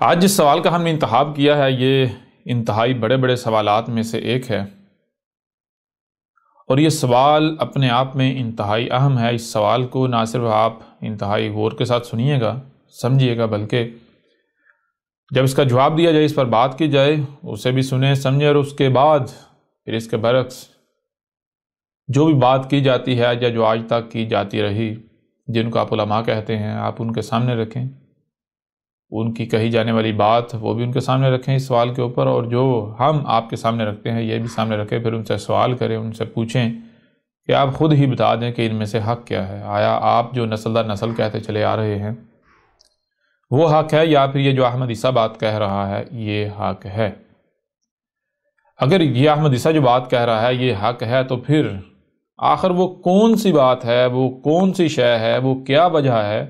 آج جس سوال کا ہم نے انتخاب کیا ہے یہ انتہائی بڑے بڑے سوالات میں سے ایک ہے، اور یہ سوال اپنے آپ میں انتہائی اہم ہے۔ اس سوال کو نہ صرف آپ انتہائی غور کے ساتھ سنیے گا، سمجھیے گا، بلکہ جب اس کا جواب دیا جائے، اس پر بات کی جائے، اسے بھی سنیں سمجھیں، اور اس کے بعد پھر اس کے برعکس جو بھی بات کی جاتی ہے یا جو آج تک کی جاتی رہی، جن کو آپ علماء کہتے ہیں، آپ ان کے سامنے رکھیں، ان کی کہی جانے والی بات وہ بھی ان کے سامنے رکھیں اس سوال کے اوپر، اور جو ہم آپ کے سامنے رکھتے ہیں یہ بھی سامنے رکھیں۔ پھر ان سے سوال کریں، ان سے پوچھیں کہ آپ خود ہی بتا دیں کہ ان میں سے حق کیا ہے۔ آیا آپ جو نسل در نسل کہتے چلے آ رہے ہیں وہ حق ہے، یا پھر یہ جو احمد عیسیٰ بات کہہ رہا ہے یہ حق ہے؟ اگر یہ احمد عیسیٰ جو بات کہہ رہا ہے یہ حق ہے، تو پھر آخر وہ کون سی بات ہے، وہ کون سی شے ہے، وہ کیا وجہ ہے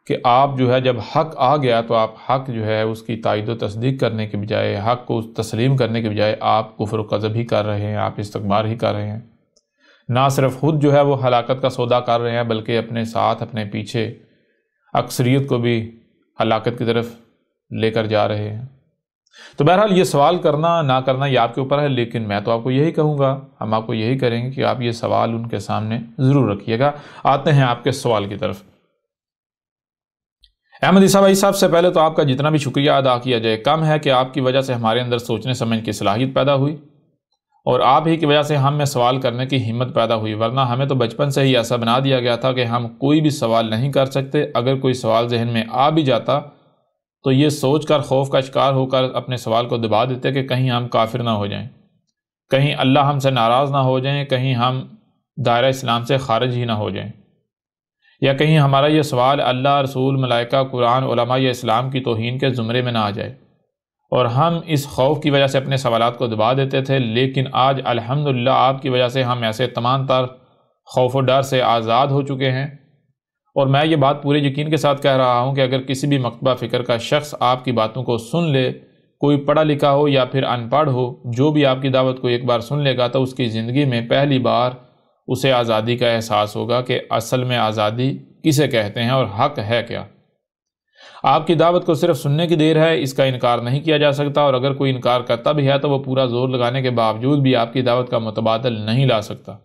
کہ آپ جو ہے جب حق آ گیا تو آپ حق جو ہے اس کی تائید و تصدیق کرنے کے بجائے، حق کو تسلیم کرنے کے بجائے آپ کفر و کذب ہی کر رہے ہیں، آپ استکبار ہی کر رہے ہیں۔ نہ صرف خود جو ہے وہ ہلاکت کا سودا کر رہے ہیں، بلکہ اپنے ساتھ اپنے پیچھے اکثریت کو بھی ہلاکت کی طرف لے کر جا رہے ہیں۔ تو بہرحال یہ سوال کرنا نہ کرنا یہ آپ کے اوپر ہے، لیکن میں تو آپ کو یہی کہوں گا، ہم آپ کو یہی کریں گے کہ آپ یہ سوال ان کے سامنے ضرور رکھیے گا۔ آتے ہیں آپ کے سوال کی طرف۔ احمد عیسیٰ بھائی صاحب، سے پہلے تو آپ کا جتنا بھی شکریہ ادا کیا جائے کم ہے کہ آپ کی وجہ سے ہمارے اندر سوچنے سمجھنے کی صلاحیت پیدا ہوئی، اور آپ ہی کی وجہ سے ہم میں سوال کرنے کی ہمت پیدا ہوئی، ورنہ ہمیں تو بچپن سے ہی ایسا بنا دیا گیا تھا کہ ہم کوئی بھی سوال نہیں کر سکتے۔ اگر کوئی سوال ذہن میں آ بھی جاتا تو یہ سوچ کر خوف کا شکار ہو کر اپنے سوال کو دبا دیتے کہ کہیں ہم کافر نہ ہو جائیں، کہیں اللہ ہم سے ناراض نہ ہو جائیں، کہیں ہم دائرہ اسلام سے خارج ہی نہ ہو جائیں، یا کہیں ہمارا یہ سوال اللہ، رسول، ملائکہ، قرآن، علماء یا اسلام کی توہین کے زمرے میں نہ آ جائے، اور ہم اس خوف کی وجہ سے اپنے سوالات کو دبا دیتے تھے۔ لیکن آج الحمدللہ آپ کی وجہ سے ہم ایسے تمام تر خوف و ڈر سے آزاد ہو چکے ہیں، اور میں یہ بات پورے یقین کے ساتھ کہہ رہا ہوں کہ اگر کسی بھی مکتبہ فکر کا شخص آپ کی باتوں کو سن لے، کوئی پڑھا لکھا ہو یا پھر ان پڑھ ہو، جو بھی آپ کی دعوت کو ایک بار سن لے گا تو اس کی زندگی میں پہلی بار اسے آزادی کا احساس ہوگا کہ اصل میں آزادی کسے کہتے ہیں اور حق ہے کیا۔ آپ کی دعوت کو صرف سننے کی دیر ہے، اس کا انکار نہیں کیا جا سکتا، اور اگر کوئی انکار کرتا بھی ہے تو وہ پورا زور لگانے کے باوجود بھی آپ کی دعوت کا متبادل نہیں لا سکتا۔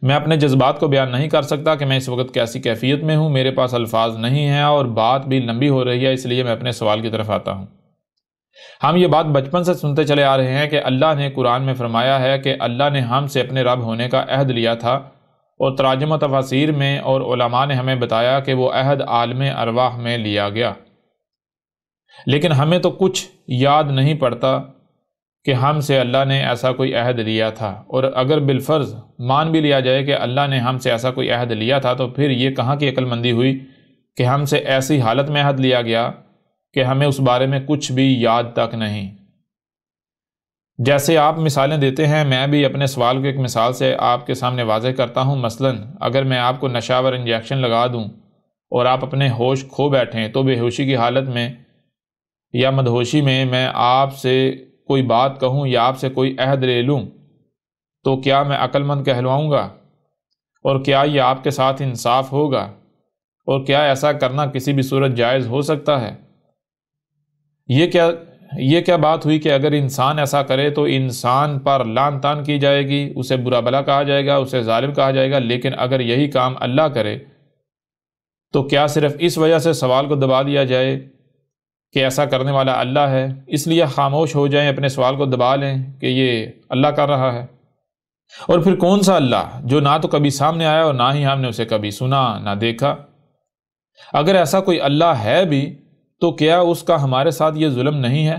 میں اپنے جذبات کو بیان نہیں کر سکتا کہ میں اس وقت کیسی کیفیت میں ہوں، میرے پاس الفاظ نہیں ہیں، اور بات بھی لمبی ہو رہی ہے، اس لیے میں اپنے سوال کی طرف آتا ہوں۔ ہم یہ بات بچپن سے سنتے چلے آ رہے ہیں کہ اللہ نے قرآن میں فرمایا ہے کہ اللہ نے ہم سے اپنے رب ہونے کا عہد لیا تھا، اور تراجم و تفاسیر میں اور علماء نے ہمیں بتایا کہ وہ عہد عالم ارواح میں لیا گیا، لیکن ہمیں تو کچھ یاد نہیں پڑتا کہ ہم سے اللہ نے ایسا کوئی عہد لیا تھا۔ اور اگر بالفرض مان بھی لیا جائے کہ اللہ نے ہم سے ایسا کوئی عہد لیا تھا، تو پھر یہ کہاں کی عقل مندی ہوئی کہ ہم سے ایسی حالت میں عہد لیا گیا کہ ہمیں اس بارے میں کچھ بھی یاد تک نہیں۔ جیسے آپ مثالیں دیتے ہیں، میں بھی اپنے سوال کو ایک مثال سے آپ کے سامنے واضح کرتا ہوں۔ مثلاً اگر میں آپ کو نشہ آور انجیکشن لگا دوں اور آپ اپنے ہوش کھو بیٹھیں، تو بے ہوشی کی حالت میں یا مدہوشی میں آپ سے کوئی بات کہوں یا آپ سے کوئی عہد لے لوں، تو کیا میں عقل مند کہلواؤں گا؟ اور کیا یہ آپ کے ساتھ انصاف ہوگا؟ اور کیا ایسا کرنا کسی بھی صورت جائز ہو سکتا ہے؟ یہ کیا بات ہوئی کہ اگر انسان ایسا کرے تو انسان پر لعن طعن کی جائے گی، اسے برا بلا کہا جائے گا، اسے ظالم کہا جائے گا، لیکن اگر یہی کام اللہ کرے تو کیا صرف اس وجہ سے سوال کو دبا دیا جائے کہ ایسا کرنے والا اللہ ہے، اس لیے خاموش ہو جائیں، اپنے سوال کو دبا لیں کہ یہ اللہ کر رہا ہے؟ اور پھر کون سا اللہ جو نہ تو کبھی سامنے آیا اور نہ ہی ہم نے اسے کبھی سنا نہ دیکھا؟ اگر ایسا کوئی اللہ ہے بھی تو کیا اس کا ہمارے ساتھ یہ ظلم نہیں ہے؟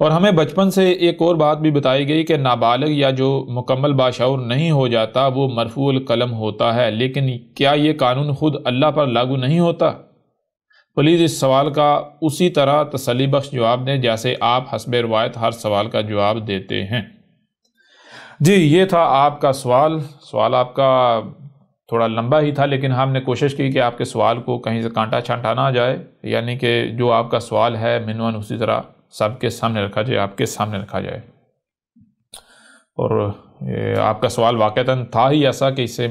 اور ہمیں بچپن سے ایک اور بات بھی بتائی گئی کہ نابالغ یا جو مکمل باشعور نہیں ہو جاتا وہ مرفوع القلم ہوتا ہے، لیکن کیا یہ قانون خود اللہ پر لاگو نہیں ہوتا؟ پلیز اس سوال کا اسی طرح تسلی بخش جواب دیں جیسے آپ حسب روایت ہر سوال کا جواب دیتے ہیں۔ جی، یہ تھا آپ کا سوال آپ کا تھوڑا لمبا ہی تھا، لیکن ہم نے کوشش کی کہ آپ کے سوال کو کہیں سے کانٹا چھانٹا نہ جائے، یعنی کہ جو آپ کا سوال ہے منوان اسی طرح سب کے سامنے رکھا جائے، آپ کے سامنے رکھا جائے۔ اور آپ کا سوال واقعتاً تھا ہی ایسا کہ اسے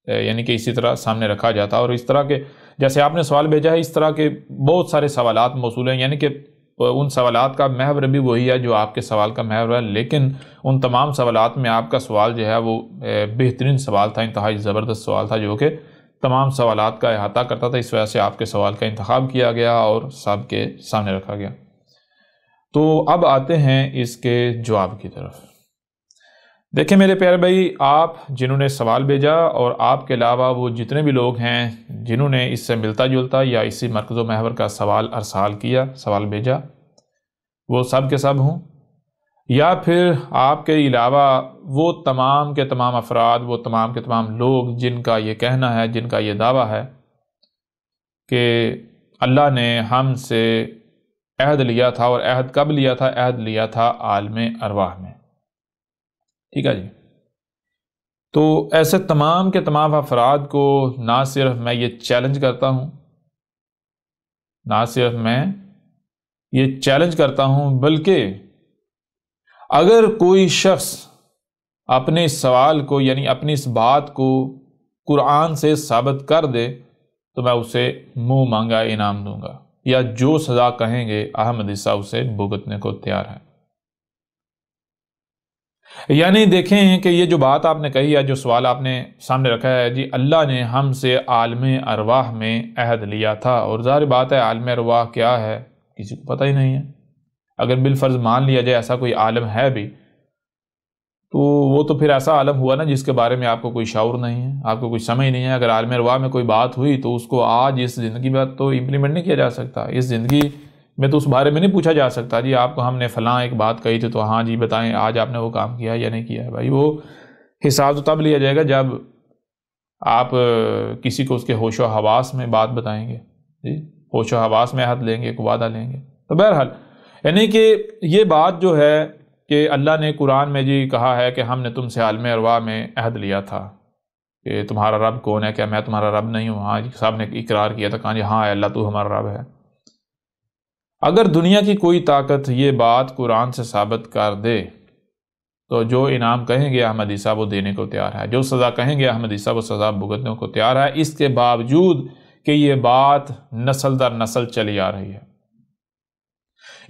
یعنی کہ اسی طرح سامنے رکھا جاتا، اور اس طرح کے جیسے آپ نے سوال بھیجا ہے اس طرح کے بہت سارے سوالات موصول ہیں، یعنی کہ ان سوالات کا محور بھی وہی ہے جو آپ کے سوال کا محور ہے، لیکن ان تمام سوالات میں آپ کا سوال جو ہے وہ بہترین سوال تھا، انتہائی زبردست سوال تھا جو کہ تمام سوالات کا احاطہ کرتا تھا، اس وجہ سے آپ کے سوال کا انتخاب کیا گیا اور سب کے سامنے رکھا گیا۔ تو اب آتے ہیں اس کے جواب کی طرف۔ دیکھیں میرے پیارے بھائی، آپ جنہوں نے سوال بھیجا اور آپ کے علاوہ وہ جتنے بھی لوگ ہیں جنہوں نے اس سے ملتا جلتا یا اسی مرکز و محور کا سوال ارسال کیا، سوال بھیجا، وہ سب کے سب ہوں، یا پھر آپ کے علاوہ وہ تمام کے تمام افراد، وہ تمام کے تمام لوگ جن کا یہ کہنا ہے، جن کا یہ دعویٰ ہے کہ اللہ نے ہم سے عہد لیا تھا، اور عہد کب لیا تھا؟ عہد لیا تھا عالم ارواح میں، ٹھیک ہے جی۔ تو ایسے تمام کے تمام افراد کو نہ صرف میں یہ چیلنج کرتا ہوں، بلکہ اگر کوئی شخص اپنے اس سوال کو، یعنی اپنی اس بات کو قرآن سے ثابت کر دے تو میں اسے منہ مانگا انعام دوں گا، یا جو سزا کہیں گے احمد عیسیٰ اسے بھگتنے کو تیار ہے۔ یعنی دیکھیں کہ یہ جو بات آپ نے کہی ہے، جو سوال آپ نے سامنے رکھا ہے، جی اللہ نے ہم سے عالم ارواح میں عہد لیا تھا، اور ظاہر بات ہے عالم ارواح کیا ہے کسی کو پتہ ہی نہیں ہے۔ اگر بالفرض مان لیا جائے ایسا کوئی عالم ہے بھی، تو وہ تو پھر ایسا عالم ہوا نا جس کے بارے میں آپ کو کوئی شعور نہیں ہے، آپ کو کوئی سمجھ نہیں ہے۔ اگر عالم ارواح میں کوئی بات ہوئی تو اس کو آج اس زندگی میں تو امپلیمنٹ نہیں کیا جا سکتا، اس زندگی میں تو اس بارے میں نہیں پوچھا جا سکتا جی آپ کو ہم نے فلاں ایک بات کہی تھی تو ہاں جی بتائیں آج آپ نے وہ کام کیا یا نہیں کیا ہے۔ بھائی وہ حساب تو تب لیا جائے گا جب آپ کسی کو اس کے ہوش و حواس میں بات بتائیں گے، جی ہوش و حواس میں عہد لیں گے، ایک وعدہ لیں گے۔ تو بہرحال یعنی کہ یہ بات جو ہے کہ اللہ نے قرآن میں جی کہا ہے کہ ہم نے تم سے عالم ارواح میں عہد لیا تھا کہ تمہارا رب کون ہے، کیا میں تمہارا رب نہیں ہوں؟ ہاں جی صاحب نے اقرار کیا تھا، کہا جی ہاں اللہ تو ہمارا رب ہے۔ اگر دنیا کی کوئی طاقت یہ بات قرآن سے ثابت کر دے تو جو انعام کہیں گے احمد عیسیٰ وہ دینے کو تیار ہے، جو سزا کہیں گے احمد عیسیٰ وہ سزا بھگتنے کو تیار ہے، اس کے باوجود کہ یہ بات نسل در نسل چلی آ رہی ہے،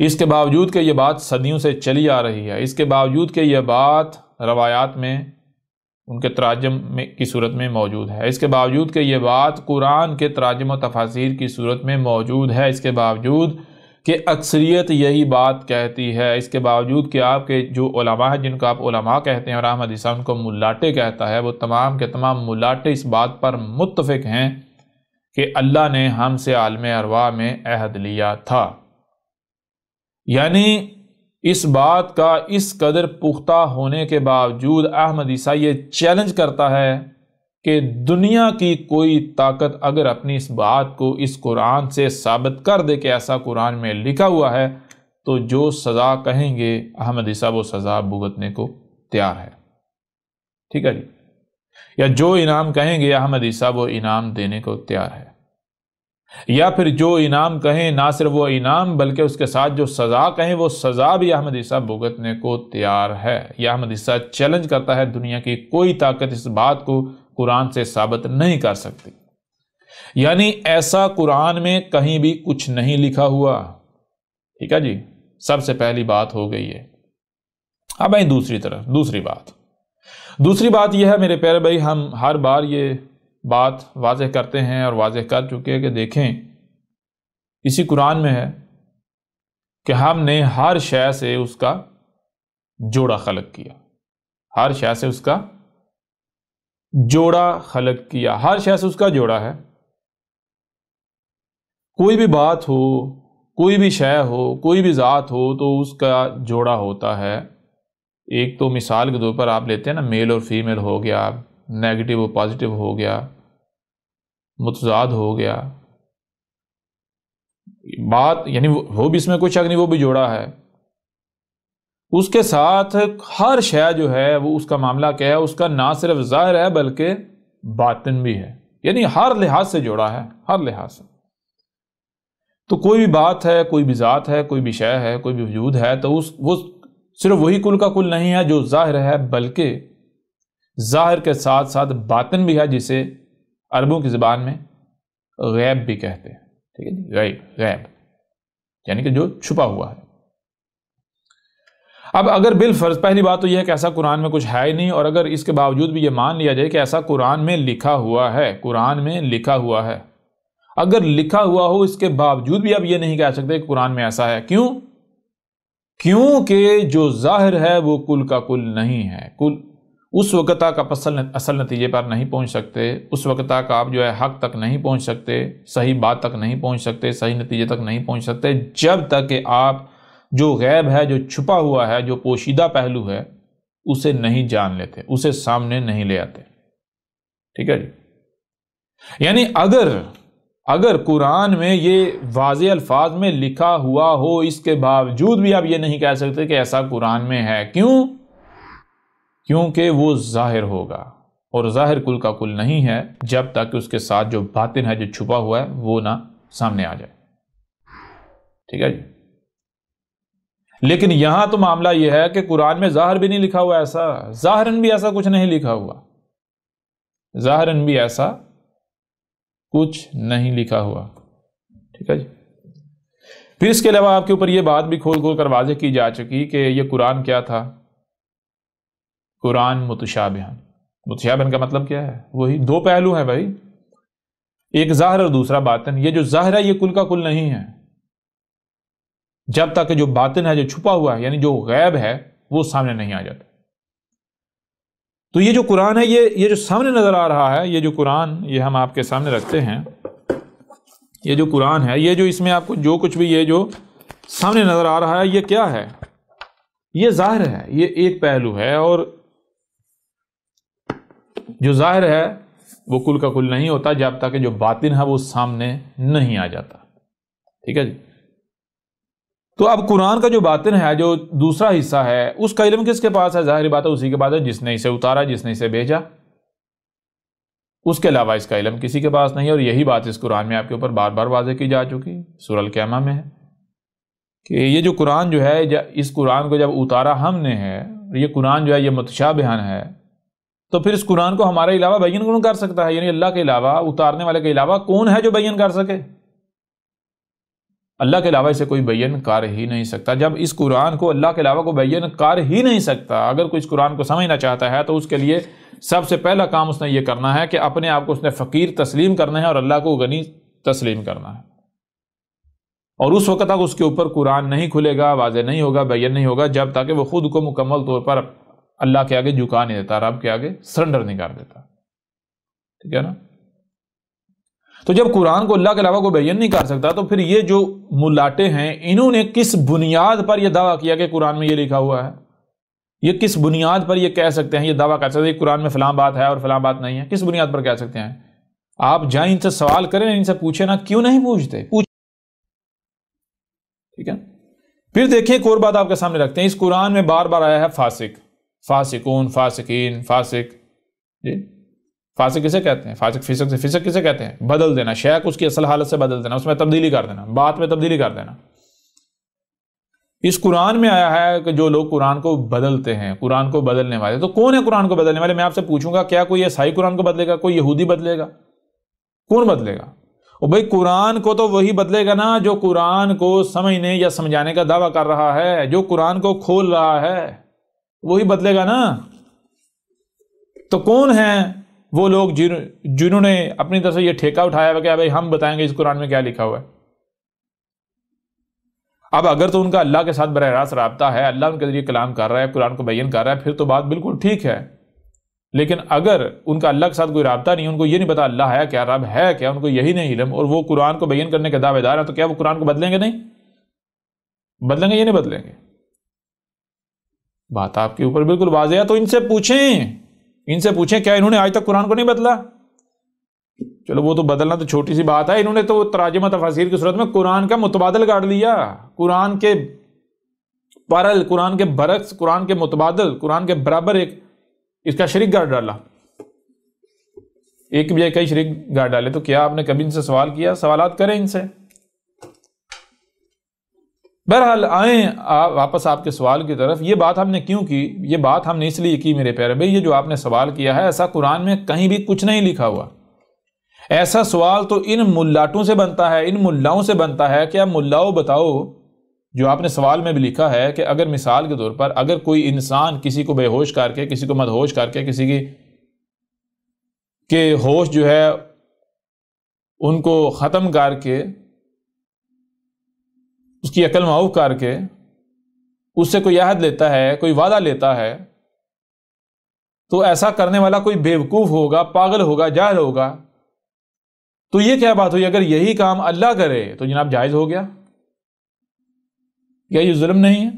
اس کے باوجود کہ یہ بات صدیوں سے چلی آ رہی ہے، اس کے باوجود کہ یہ بات روایات میں ان کے تراجم کی صورت میں موجود ہے، اس کے باوجود کہ یہ بات قرآن کے تراجم و تفاسیر کی صورت میں موجود ہے، اس کے باوجود کہ اکثریت یہی بات کہتی ہے، اس کے باوجود کہ آپ کے جو علماء ہیں جن کو آپ علماء کہتے ہیں اور احمد عیسیٰ ان کو ملاٹے کہتا ہے، وہ تمام کے تمام ملاٹے اس بات پر متفق ہیں کہ اللہ نے ہم سے عالم ارواح میں عہد لیا تھا۔ یعنی اس بات کا اس قدر پختہ ہونے کے باوجود احمد عیسیٰ یہ چیلنج کرتا ہے کہ دنیا کی کوئی طاقت اگر اپنی اس بات کو اس قرآن سے ثابت کر دے کہ ایسا قرآن میں لکھا ہوا ہے تو جو سزا کہیں گے احمد عیسیٰ وہ سزا بھگتنے کو تیار ہے، ٹھیک ہے جی، یا جو انعام کہیں گے احمد عیسیٰ وہ انعام دینے کو تیار ہے، یا پھر جو انعام کہیں نہ صرف وہ انعام بلکہ اس کے ساتھ جو سزا کہیں وہ سزا بھی احمد عیسیٰ بھگتنے کو تیار ہے۔ یہ احمد عیسیٰ چیلنج کرتا ہے دنیا کی کوئی طاقت اس بات کو قرآن سے ثابت نہیں کر سکتی، یعنی ایسا قرآن میں کہیں بھی کچھ نہیں لکھا ہوا، ٹھیک ہے جی، سب سے پہلی بات ہو گئی ہے۔ اب آئیں دوسری بات یہ ہے میرے پیارے بھائی، ہم ہر بار یہ بات واضح کرتے ہیں اور واضح کر چکے ہیں کہ دیکھیں اسی قرآن میں ہے کہ ہم نے ہر شے سے اس کا جوڑا خلق کیا، ہر شے سے اس کا جوڑا خلق کیا، ہر شے سے اس کا جوڑا ہے۔ کوئی بھی بات ہو، کوئی بھی شے ہو، کوئی بھی ذات ہو تو اس کا جوڑا ہوتا ہے۔ ایک تو مثال کے طور پر آپ لیتے ہیں نا، میل اور فیمیل ہو گیا، نیگیٹو اور پازیٹیو ہو گیا، متضاد ہو گیا، بات یعنی وہ بھی اس میں کوئی شک نہیں، وہ بھی جوڑا ہے۔ اس کے ساتھ ہر شے جو ہے وہ اس کا معاملہ کیا ہے، اس کا نہ صرف ظاہر ہے بلکہ باطن بھی ہے، یعنی ہر لحاظ سے جوڑا ہے، ہر لحاظ سے۔ تو کوئی بھی بات ہے، کوئی بھی ذات ہے، کوئی بھی شے ہے، کوئی بھی وجود ہے، تو وہ صرف وہی کل کا کل نہیں ہے جو ظاہر ہے، بلکہ ظاہر کے ساتھ ساتھ باطن بھی ہے، جسے عربوں کی زبان میں غیب بھی کہتے ہیں، ٹھیک ہے جی، غیب یعنی کہ جو چھپا ہوا ہے۔ اب اگر بالفرض پہلی بات تو یہ ہے کہ ایسا قرآن میں کچھ ہے ہی نہیں، اور اگر اس کے باوجود بھی یہ مان لیا جائے کہ ایسا قرآن میں لکھا ہوا ہے، قرآن میں لکھا ہوا ہے، اگر لکھا ہوا ہو اس کے باوجود بھی اب یہ نہیں کہہ سکتے کہ قرآن میں ایسا ہے، کیونکہ جو ظاہر ہے وہ کل کا کل نہیں ہے، اس وقت تک آپ اصل نتیجے پر نہیں پہنچ سکتے، اس وقت تک آپ جو ہے حق تک نہیں پہنچ سکتے، صحیح بات تک نہیں پہنچ سکتے، صحیح نتیجے تک نہیں پہنچ سکتے، جب تک کہ آپ جو غیب ہے، جو چھپا ہوا ہے، جو پوشیدہ پہلو ہے، اسے نہیں جان لیتے، اسے سامنے نہیں لے آتے، ٹھیک ہے جی۔ یعنی اگر قرآن میں یہ واضح الفاظ میں لکھا ہوا ہو، اس کے باوجود بھی آپ یہ نہیں کہہ سکتے کہ ایسا قرآن میں ہے، کیونکہ وہ ظاہر ہوگا، اور ظاہر کل کا کل نہیں ہے جب تک کہ اس کے ساتھ جو باطن ہے، جو چھپا ہوا ہے، وہ نہ سامنے آ جائے، ٹھیک ہے جی۔ لیکن یہاں تو معاملہ یہ ہے کہ قرآن میں ظاہر بھی نہیں لکھا ہوا، ایسا ظاہراً بھی ایسا کچھ نہیں لکھا ہوا، ظاہراً بھی ایسا کچھ نہیں لکھا ہوا، ٹھیک ہے جی۔ پھر اس کے علاوہ آپ کے اوپر یہ بات بھی کھول کر واضح کی جا چکی کہ یہ قرآن کیا تھا، قرآن متشابہن کا مطلب کیا ہے؟ وہی دو پہلو ہیں بھائی، ایک ظاہر اور دوسرا باطن۔ یہ جو ظاہر ہے یہ کل کا کل نہیں ہے جب تک کہ جو باطن ہے، جو چھپا ہوا ہے، یعنی جو غیب ہے، وہ سامنے نہیں آ جاتا۔ تو یہ جو قرآن ہے، یہ جو سامنے نظر آ رہا ہے، یہ جو قرآن یہ ہم آپ کے سامنے رکھتے ہیں، یہ جو قرآن ہے، یہ جو اس میں آپ کو جو کچھ بھی یہ جو سامنے نظر آ رہا ہے، یہ کیا ہے؟ یہ ظاہر ہے، یہ ایک پہلو ہے، اور جو ظاہر ہے وہ کل کا کل نہیں ہوتا جب تک کہ جو باطن ہے وہ سامنے نہیں آ جاتا، ٹھیک ہے جی۔ تو اب قرآن کا جو باطن ہے، جو دوسرا حصہ ہے، اس کا علم کس کے پاس ہے؟ ظاہری بات ہے اسی کے پاس ہے جس نے اسے اتارا، جس نے اسے بھیجا، اس کے علاوہ اس کا علم کسی کے پاس نہیں ہے۔ اور یہی بات اس قرآن میں آپ کے اوپر بار بار واضح کی جا چکی، سورہ القیامہ میں ہے کہ یہ جو قرآن جو ہے، اس قرآن کو جب اتارا ہم نے ہے، یہ قرآن جو ہے یہ متشابہن ہے، تو پھر اس قرآن کو ہمارے علاوہ بیان کون کر سکتا ہے؟ یعنی اللہ کے علاوہ، اتارنے والے کے علاوہ کون ہے جو بیان کر سکے؟ اللہ کے علاوہ اسے کوئی بیان کر ہی نہیں سکتا۔ جب اس قرآن کو اللہ کے علاوہ کو بیان کر ہی نہیں سکتا، اگر کوئی اس قرآن کو سمجھنا چاہتا ہے تو اس کے لیے سب سے پہلا کام اس نے یہ کرنا ہے کہ اپنے آپ کو اس نے فقیر تسلیم کرنا ہے اور اللہ کو غنی تسلیم کرنا ہے، اور اس وقت تک اس کے اوپر قرآن نہیں کھلے گا، واضح نہیں ہوگا، بیان نہیں ہوگا جب تک کہ وہ خود کو مکمل طور پر اللہ کے آگے جھکا نہیں دیتا، رب کے آگے سرنڈر نہیں کر دیتا، ٹھیک ہے نا۔ تو جب قرآن کو اللہ کے علاوہ کو بیان نہیں کر سکتا، تو پھر یہ جو ملاٹے ہیں، انہوں نے کس بنیاد پر یہ دعویٰ کیا کہ قرآن میں یہ لکھا ہوا ہے؟ یہ کس بنیاد پر یہ کہہ سکتے ہیں، یہ دعویٰ کر سکتے ہیں کہ قرآن میں فلاں بات ہے اور فلاں بات نہیں ہے؟ کس بنیاد پر کہہ سکتے ہیں؟ آپ جائیں ان سے سوال کریں، ان سے پوچھیں نا، کیوں نہیں پوچھتے؟ ٹھیک ہے۔ پھر دیکھیں ایک اور بات آپ کے سامنے رکھتے ہیں، اس قرآن میں بار بار آیا ہے فاسق، فاسقون، فاسقین، فاسق، جی فاسق کسے کہتے ہیں؟ فاسق فسق کسے کہتے ہیں؟ بدل دینا، شے کو اس کی اصل حالت سے بدل دینا، اس میں تبدیلی کر دینا، بات میں تبدیلی کر دینا۔ اس قرآن میں آیا ہے کہ جو لوگ قرآن کو بدلتے ہیں، قرآن کو بدلنے والے، تو کون ہے قرآن کو بدلنے والے؟ میں آپ سے پوچھوں گا، کیا کوئی عیسائی قرآن کو بدلے گا؟ کوئی یہودی بدلے گا؟ کون بدلے گا؟ اور بھائی قرآن کو تو وہی بدلے گا نا جو قرآن کو سمجھنے یا سمجھانے کا دعویٰ کر رہا ہے، جو قرآن کو کھول رہا ہے، وہی بدلے گا نا۔ تو کون ہیں وہ لوگ جنہوں نے اپنی طرف سے یہ ٹھیکہ اٹھایا ہے کہ بھائی ہم بتائیں گے اس قرآن میں کیا لکھا ہوا ہے؟ اب اگر تو ان کا اللہ کے ساتھ براہ راست رابطہ ہے، اللہ ان کے ذریعے کلام کر رہا ہے، قرآن کو بیان کر رہا ہے، پھر تو بات بالکل ٹھیک ہے۔ لیکن اگر ان کا اللہ کے ساتھ کوئی رابطہ نہیں، ان کو یہ نہیں پتا اللہ ہے کیا، رب ہے کیا، ان کو یہی نہیں علم، اور وہ قرآن کو بیان کرنے کے دعوے دار ہیں، تو کیا وہ قرآن کو بدلیں گے؟ نہیں بدلیں گے، یہ نہیں بدلیں گے۔ بات آپ کے اوپر بالکل واضح ہے۔ تو ان سے پوچھیں کیا انہوں نے آج تک قرآن کو نہیں بدلا؟ چلو وہ تو بدلنا تو چھوٹی سی بات ہے، انہوں نے تو تراجمہ تفاسیر کی صورت میں قرآن کا متبادل کاٹ لیا، قرآن کے پارل، قرآن کے برعکس، قرآن کے متبادل، قرآن کے برابر ایک اس کا شریک گاڑ ڈالا، ایک بھی کئی شریک گاڑ ڈالے۔ تو کیا آپ نے کبھی ان سے سوال کیا؟ سوالات کریں ان سے۔ بہرحال آئیں واپس آپ کے سوال کی طرف۔ یہ بات ہم نے کیوں کی؟ یہ بات ہم نے اس لیے کی میرے پیارے بھائی، یہ جو آپ نے سوال کیا ہے، ایسا قرآن میں کہیں بھی کچھ نہیں لکھا ہوا۔ ایسا سوال تو ان ملاٹوں سے بنتا ہے، ان ملاؤں سے بنتا ہے کہ اب ملاؤ بتاؤ، جو آپ نے سوال میں بھی لکھا ہے کہ اگر مثال کے طور پر اگر کوئی انسان کسی کو بے ہوش کر کے، کسی کو مدہوش کر کے، کسی کی کہ ہوش جو ہے ان کو ختم کر کے، اس کی عقل معاف کر کے اس سے کوئی عہد لیتا ہے، کوئی وعدہ لیتا ہے، تو ایسا کرنے والا کوئی بیوقوف ہوگا، پاگل ہوگا، جاہل ہوگا۔ تو یہ کیا بات ہوئی؟ اگر یہی کام اللہ کرے تو جناب جائز ہو گیا، کیا یہ ظلم نہیں ہے؟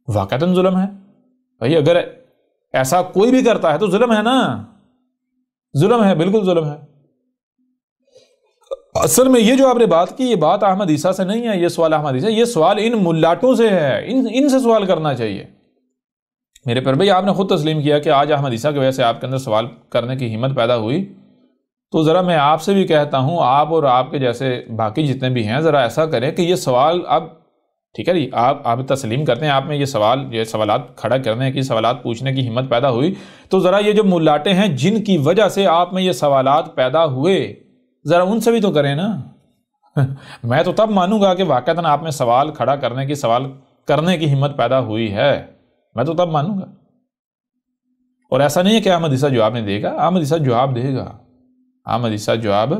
واقعتاً ظلم ہے بھائی، اگر ایسا کوئی بھی کرتا ہے تو ظلم ہے نا، ظلم ہے، بالکل ظلم ہے۔ اصل میں یہ جو آپ نے بات کی، یہ بات احمد عیسیٰ سے نہیں ہے، یہ سوال احمد عیسیٰ، یہ سوال ان ملاٹوں سے ہے، ان سے سوال کرنا چاہیے۔ میرے پر بھائی آپ نے خود تسلیم کیا کہ آج احمد عیسیٰ کی وجہ سے آپ کے اندر سوال کرنے کی ہمت پیدا ہوئی، تو ذرا میں آپ سے بھی کہتا ہوں، آپ اور آپ کے جیسے باقی جتنے بھی ہیں، ذرا ایسا کریں کہ یہ سوال اب ٹھیک ہے جی، آپ تسلیم کرتے ہیں آپ میں یہ سوالات کھڑا کرنے کی، سوالات پوچھنے کی ہمت پیدا ہوئی، تو ذرا یہ جو ملاٹے ہیں جن کی وجہ سے آپ میں یہ سوالات پیدا ہوئے، ذرا ان سے بھی تو کریں نا۔ میں تو تب مانوں گا کہ واقعتاً آپ میں سوال کھڑا کرنے کی ہمت پیدا ہوئی ہے، میں تو تب مانوں گا۔ اور ایسا نہیں ہے کہ احمد عیسیٰ جواب نہیں دے گا، احمد عیسیٰ جواب دے گا، احمد عیسیٰ جواب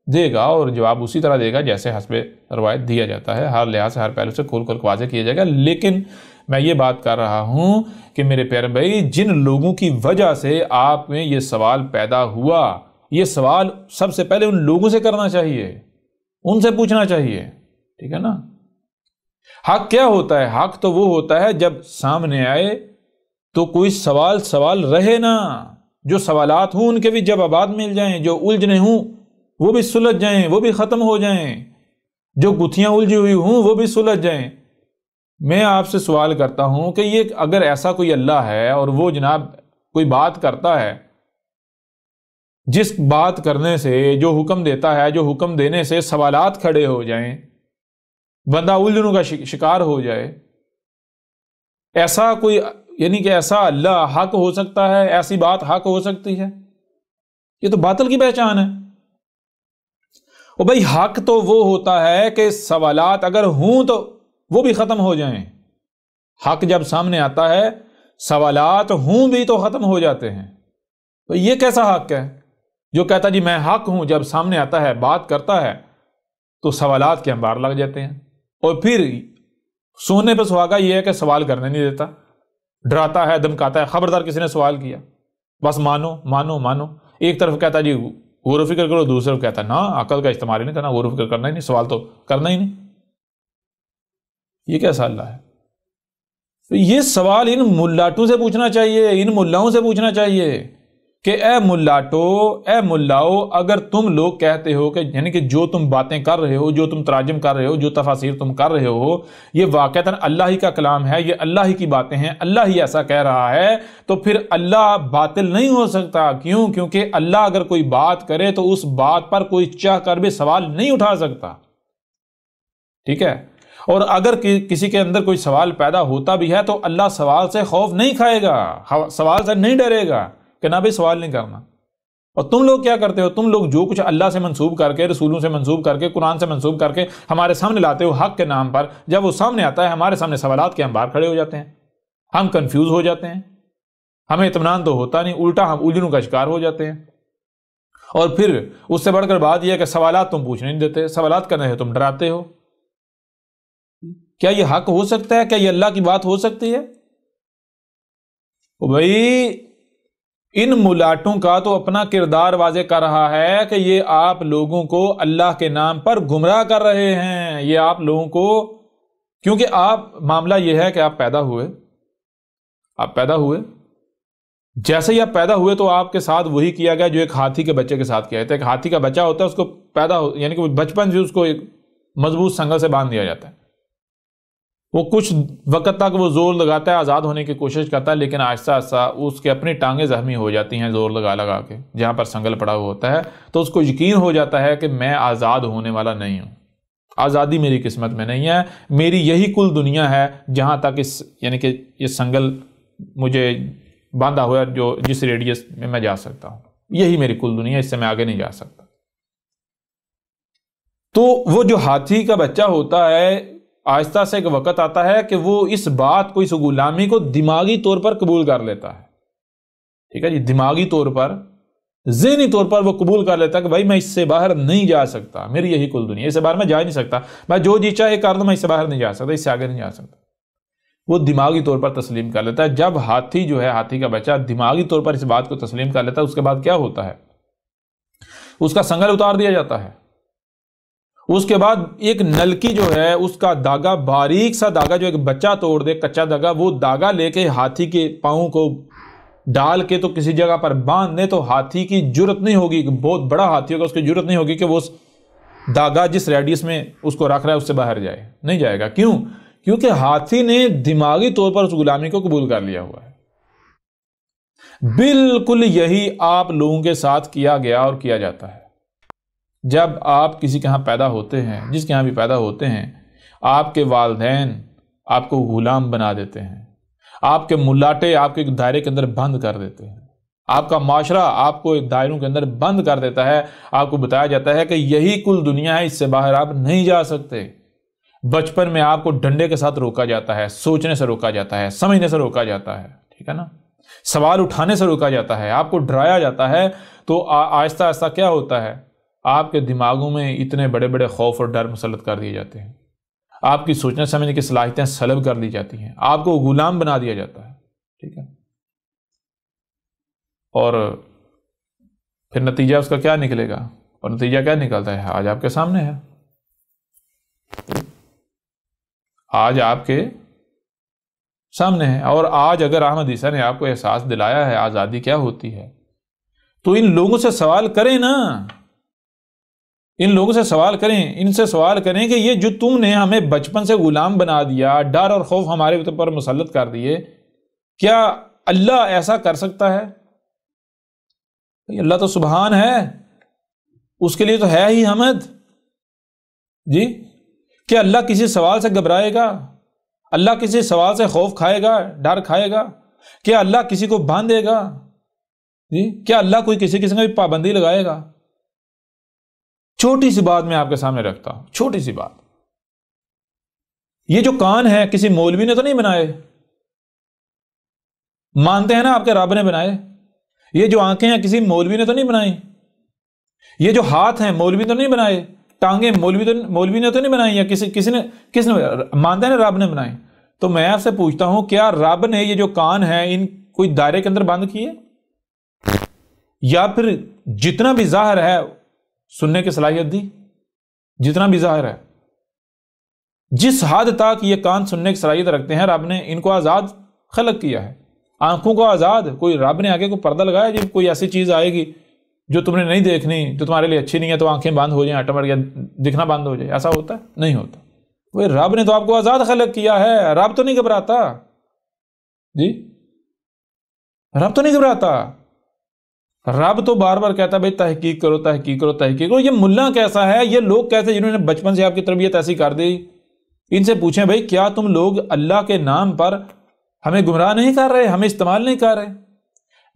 دے گا، اور جواب اسی طرح دے گا جیسے حسب روایت دیا جاتا ہے، ہر لحاظ سے ہر پہلو سے کھول کر واضح کیا جائے گا۔ لیکن میں یہ بات کر رہا ہوں کہ میرے پیارے بھائی، جن لوگوں کی وجہ سے آپ میں یہ سوال پیدا ہوا، یہ سوال سب سے پہلے ان لوگوں سے کرنا چاہیے، ان سے پوچھنا چاہیے، ٹھیک ہے نا۔ حق کیا ہوتا ہے؟ حق تو وہ ہوتا ہے جب سامنے آئے تو کوئی سوال رہے نا، جو سوالات ہوں ان کے بھی جوابات مل جائیں، جو الجھنے ہوں وہ بھی سلجھ جائیں، وہ بھی ختم ہو جائیں، جو گتھیاں الجھی ہوئی ہوں وہ بھی سلجھ جائیں۔ میں آپ سے سوال کرتا ہوں کہ یہ اگر ایسا کوئی اللہ ہے اور وہ جناب کوئی بات کرتا ہے، جس بات کرنے سے، جو حکم دیتا ہے، جو حکم دینے سے سوالات کھڑے ہو جائیں، بندہ الجھنوں کا شکار ہو جائے، ایسا کوئی یعنی کہ ایسا اللہ حق ہو سکتا ہے؟ ایسی بات حق ہو سکتی ہے؟ یہ تو باطل کی پہچان ہے۔ اور بھائی حق تو وہ ہوتا ہے کہ سوالات اگر ہوں تو وہ بھی ختم ہو جائیں۔ حق جب سامنے آتا ہے سوالات ہوں بھی تو ختم ہو جاتے ہیں۔ تو یہ کیسا حق ہے جو کہتا جی میں حق ہوں، جب سامنے آتا ہے بات کرتا ہے تو سوالات کے انبار لگ جاتے ہیں، اور پھر سونے پہ سہاگا یہ ہے کہ سوال کرنے نہیں دیتا، ڈراتا ہے، دھمکاتا ہے، خبردار کسی نے سوال کیا بس مانو مانو مانو۔ ایک طرف کہتا جی غور و فکر کرو، دوسرے کہتا نا عقل کا استعمال ہی نہیں کرنا، غور و فکر کرنا ہی نہیں، سوال تو کرنا ہی نہیں۔ یہ کیسا اللہ ہے؟ تو یہ سوال ان ملاٹوں سے پوچھنا چاہیے، ان ملاؤں سے پوچھنا چاہیے کہ اے ملاٹو، اے ملاؤ، اگر تم لوگ کہتے ہو کہ یعنی کہ جو تم باتیں کر رہے ہو، جو تم تراجم کر رہے ہو، جو تفاسیر تم کر رہے ہو، یہ واقعتاً اللہ ہی کا کلام ہے، یہ اللہ ہی کی باتیں ہیں، اللہ ہی ایسا کہہ رہا ہے، تو پھر اللہ باطل نہیں ہو سکتا۔ کیوں؟ کیونکہ اللہ اگر کوئی بات کرے تو اس بات پر کوئی چاہ کر بھی سوال نہیں اٹھا سکتا، ٹھیک ہے؟ اور اگر کسی کے اندر کوئی سوال پیدا ہوتا بھی ہے تو اللہ سوال سے خوف نہیں کھائے گا، سوال سے نہیں ڈرے گا کہ نہ بھی سوال نہیں کرنا۔ اور تم لوگ کیا کرتے ہو؟ تم لوگ جو کچھ اللہ سے منسوب کر کے، رسولوں سے منسوب کر کے، قرآن سے منسوب کر کے ہمارے سامنے لاتے ہو حق کے نام پر، جب وہ سامنے آتا ہے ہمارے سامنے سوالات کے انبار کھڑے ہو جاتے ہیں، ہم کنفیوز ہو جاتے ہیں، ہمیں اطمینان تو ہوتا نہیں، الٹا ہم الجھنوں کا شکار ہو جاتے ہیں۔ اور پھر اس سے بڑھ کر بات یہ ہے کہ سوالات تم پوچھنے نہیں دیتے، سوالات کرنے سے تم ڈراتے ہو۔ کیا یہ حق ہو سکتا ہے؟ کیا یہ اللہ کی بات ہو سکتی ہے؟ بھائی ان ملاٹوں کا تو اپنا کردار واضح کر رہا ہے کہ یہ آپ لوگوں کو اللہ کے نام پر گمراہ کر رہے ہیں، یہ آپ لوگوں کو، کیونکہ معاملہ یہ ہے کہ آپ پیدا ہوئے، جیسے ہی آپ پیدا ہوئے تو آپ کے ساتھ وہی کیا گیا جو ایک ہاتھی کے بچے کے ساتھ کیا جاتا ہے۔ ایک ہاتھی کا بچہ ہوتا ہے، اس کو یعنی کہ بچپن سے اس کو ایک مضبوط سنگل سے باندھ دیا جاتا ہے، وہ کچھ وقت تک وہ زور لگاتا ہے، آزاد ہونے کی کوشش کرتا ہے، لیکن آہستہ آہستہ اس کے اپنی ٹانگیں زخمی ہو جاتی ہیں زور لگا کے، جہاں پر سنگل پڑا ہوا ہوتا ہے، تو اس کو یقین ہو جاتا ہے کہ میں آزاد ہونے والا نہیں ہوں، آزادی میری قسمت میں نہیں ہے، میری یہی کل دنیا ہے جہاں تک یعنی کہ یہ سنگل مجھے باندھا ہوا جو جس ریڈیس میں جا سکتا ہوں، یہی میری کل دنیا، اس سے میں آگے نہیں جا سکتا۔ تو وہ جو ہاتھی کا بچہ ہوتا ہے، آہستہ سے ایک وقت آتا ہے کہ وہ اس بات کو، اس غلامی کو دماغی طور پر قبول کر لیتا ہے، ٹھیک ہے جی، دماغی طور پر، ذہنی طور پر وہ قبول کر لیتا ہے کہ بھائی میں اس سے باہر نہیں جا سکتا، میری یہی کل دنیا، اس سے باہر میں جا ہی نہیں سکتا، میں جو جی چاہے کر دوں، میں اس سے باہر نہیں جا سکتا، اس سے آگے نہیں جا سکتا۔ وہ دماغی طور پر تسلیم کر لیتا ہے۔ جب ہاتھی جو ہے، ہاتھی کا بچہ دماغی طور پر اس بات کو تسلیم کر لیتا ہے، اس کے بعد کیا ہوتا ہے؟ اس کا سنگل اتار دیا جاتا ہے۔ اس کے بعد ایک نلکی جو ہے، اس کا داغا، باریک سا داغا جو ایک بچہ توڑ دے، کچا داغا، وہ داغا لے کے ہاتھی کے پاؤں کو ڈال کے تو کسی جگہ پر باندھ دے، تو ہاتھی کی جرت نہیں ہوگی، بہت بڑا ہاتھی ہوگا، اس کی جرت نہیں ہوگی کہ وہ اس داغا جس ریڈیس میں اس کو رکھ رہا ہے اس سے باہر جائے، نہیں جائے گا۔ کیوں؟ کیونکہ ہاتھی نے دماغی طور پر اس غلامی کو قبول کر لیا ہوا ہے۔ بالکل یہی آپ لوگوں کے ساتھ کیا گیا اور کیا جاتا ہے۔ جب آپ کسی کے ہاں پیدا ہوتے ہیں، جس کے ہاں بھی پیدا ہوتے ہیں، آپ کے والدین آپ کو غلام بنا دیتے ہیں، آپ کے ملاٹے آپ کو ایک دائرے کے اندر بند کر دیتے ہیں، آپ کا معاشرہ آپ کو ایک دائروں کے اندر بند کر دیتا ہے، آپ کو بتایا جاتا ہے کہ یہی کل دنیا ہے، اس سے باہر آپ نہیں جا سکتے۔ بچپن میں آپ کو ڈنڈے کے ساتھ روکا جاتا ہے، سوچنے سے روکا جاتا ہے، سمجھنے سے روکا جاتا ہے، ٹھیک ہے نا، سوال اٹھانے سے روکا جاتا ہے، آپ کو ڈرایا جاتا ہے۔ تو آہستہ آہستہ کیا ہوتا ہے؟ آپ کے دماغوں میں اتنے بڑے بڑے خوف اور ڈر مسلط کر دیے جاتے ہیں، آپ کی سوچنے سمجھنے کی صلاحیتیں سلب کر لی جاتی ہیں، آپ کو غلام بنا دیا جاتا ہے، ٹھیک ہے۔ اور پھر نتیجہ اس کا کیا نکلے گا؟ اور نتیجہ کیا نکلتا ہے؟ آج آپ کے سامنے ہے، آج آپ کے سامنے ہے۔ اور آج اگر احمد عیسیٰ نے آپ کو احساس دلایا ہے آزادی کیا ہوتی ہے، تو ان لوگوں سے سوال کریں نا، ان لوگوں سے سوال کریں، ان سے سوال کریں کہ یہ جو تم نے ہمیں بچپن سے غلام بنا دیا، ڈر اور خوف ہمارے اوپر مسلط کر دیے، کیا اللہ ایسا کر سکتا ہے؟ اللہ تو سبحان ہے، اس کے لیے تو ہے ہی حمد جی۔ کیا اللہ کسی سوال سے گھبرائے گا؟ اللہ کسی سوال سے خوف کھائے گا، ڈر کھائے گا؟ کیا اللہ کسی کو باندھے گا جی؟ کیا اللہ کوئی کسی قسم کی پابندی لگائے گا؟ چھوٹی سی بات میں آپ کے سامنے رکھتا ہوں، چھوٹی سی بات، یہ جو کان ہے کسی مولوی نے تو نہیں بنائے، مانتے ہیں نا آپ کے رب نے بنائے۔ یہ جو آنکھیں ہیں کسی مولوی نے تو نہیں بنائی، یہ جو ہاتھ ہیں مولوی تو نہیں بنائے، ٹانگیں مولوی نے تو نہیں بنائی، یا کس نے مانتے ہیں نا رب نے بنائی۔ تو میں آپ سے پوچھتا ہوں، کیا رب نے یہ جو کان ہے ان کوئی دائرے کے اندر بند کیے، یا پھر جتنا بھی ظاہر ہے سننے کی صلاحیت دی؟ جتنا بھی ظاہر ہے، جس حد تک یہ کان سننے کی صلاحیت رکھتے ہیں، رب نے ان کو آزاد خلق کیا ہے، آنکھوں کو آزاد۔ کوئی رب نے آگے کوئی پردہ لگایا جب کوئی ایسی چیز آئے گی جو تم نے نہیں دیکھنی، جو تمہارے لیے اچھی نہیں ہے، تو آنکھیں بند ہو جائیں آٹومیٹک، دکھنا بند ہو جائے؟ ایسا ہوتا ہے؟ نہیں ہوتا۔ وہ رب نے تو آپ کو آزاد خلق کیا ہے، رب تو نہیں گھبراتا جی، رب تو نہیں گھبراتا۔ رب تو بار بار کہتا ہے بھائی تحقیق کرو، تحقیق کرو، تحقیق کرو۔ یہ ملا کیسا ہے، یہ لوگ کیسے جنہوں نے بچپن سے آپ کی تربیت ایسی کر دی؟ ان سے پوچھیں بھائی کیا تم لوگ اللہ کے نام پر ہمیں گمراہ نہیں کر رہے، ہمیں استعمال نہیں کر رہے؟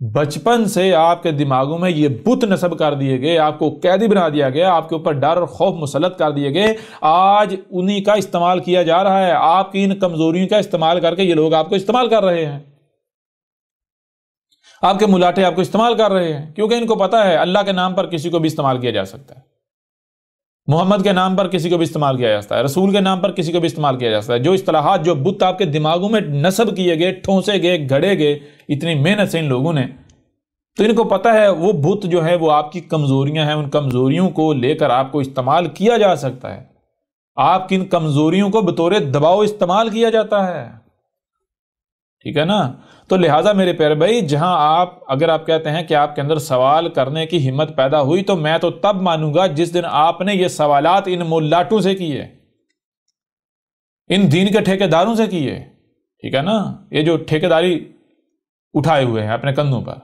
بچپن سے آپ کے دماغوں میں یہ بت نصب کر دیے گئے، آپ کو قیدی بنا دیا گیا، آپ کے اوپر ڈر اور خوف مسلط کر دیے گئے، آج انہی کا استعمال کیا جا رہا ہے۔ آپ کی ان کمزوریوں کا استعمال کر کے یہ لوگ آپ کو استعمال کر رہے ہیں، آپ کے ملاٹے آپ کو استعمال کر رہے ہیں، کیونکہ ان کو پتا ہے اللہ کے نام پر کسی کو بھی استعمال کیا جا سکتا ہے، محمد کے نام پر کسی کو بھی استعمال کیا جا سکتا ہے، رسول کے نام پر کسی کو بھی استعمال کیا جا سکتا ہے۔ جو اصطلاحات، جو بت آپ کے دماغوں میں نصب کیے گئے، ٹھونسے گئے، گھڑے گئے اتنی محنت سے ان لوگوں نے، تو ان کو پتا ہے وہ بت جو ہے وہ آپ کی کمزوریاں ہیں، ان کمزوریوں کو لے کر آپ کو استعمال کیا جا سکتا ہے، آپ کی ان کمزوریوں کو بطور دباؤ استعمال کیا جاتا ہے، ٹھیک ہے نا۔ تو لہٰذا میرے پیارے بھائی، جہاں اگر آپ کہتے ہیں کہ آپ کے اندر سوال کرنے کی ہمت پیدا ہوئی، تو میں تو تب مانوں گا جس دن آپ نے یہ سوالات ان ملاٹوں سے کیے، ان دین کے ٹھیکیداروں سے کیے، ٹھیک ہے نا، یہ جو ٹھیکیداری اٹھائے ہوئے ہیں اپنے کندھوں پر،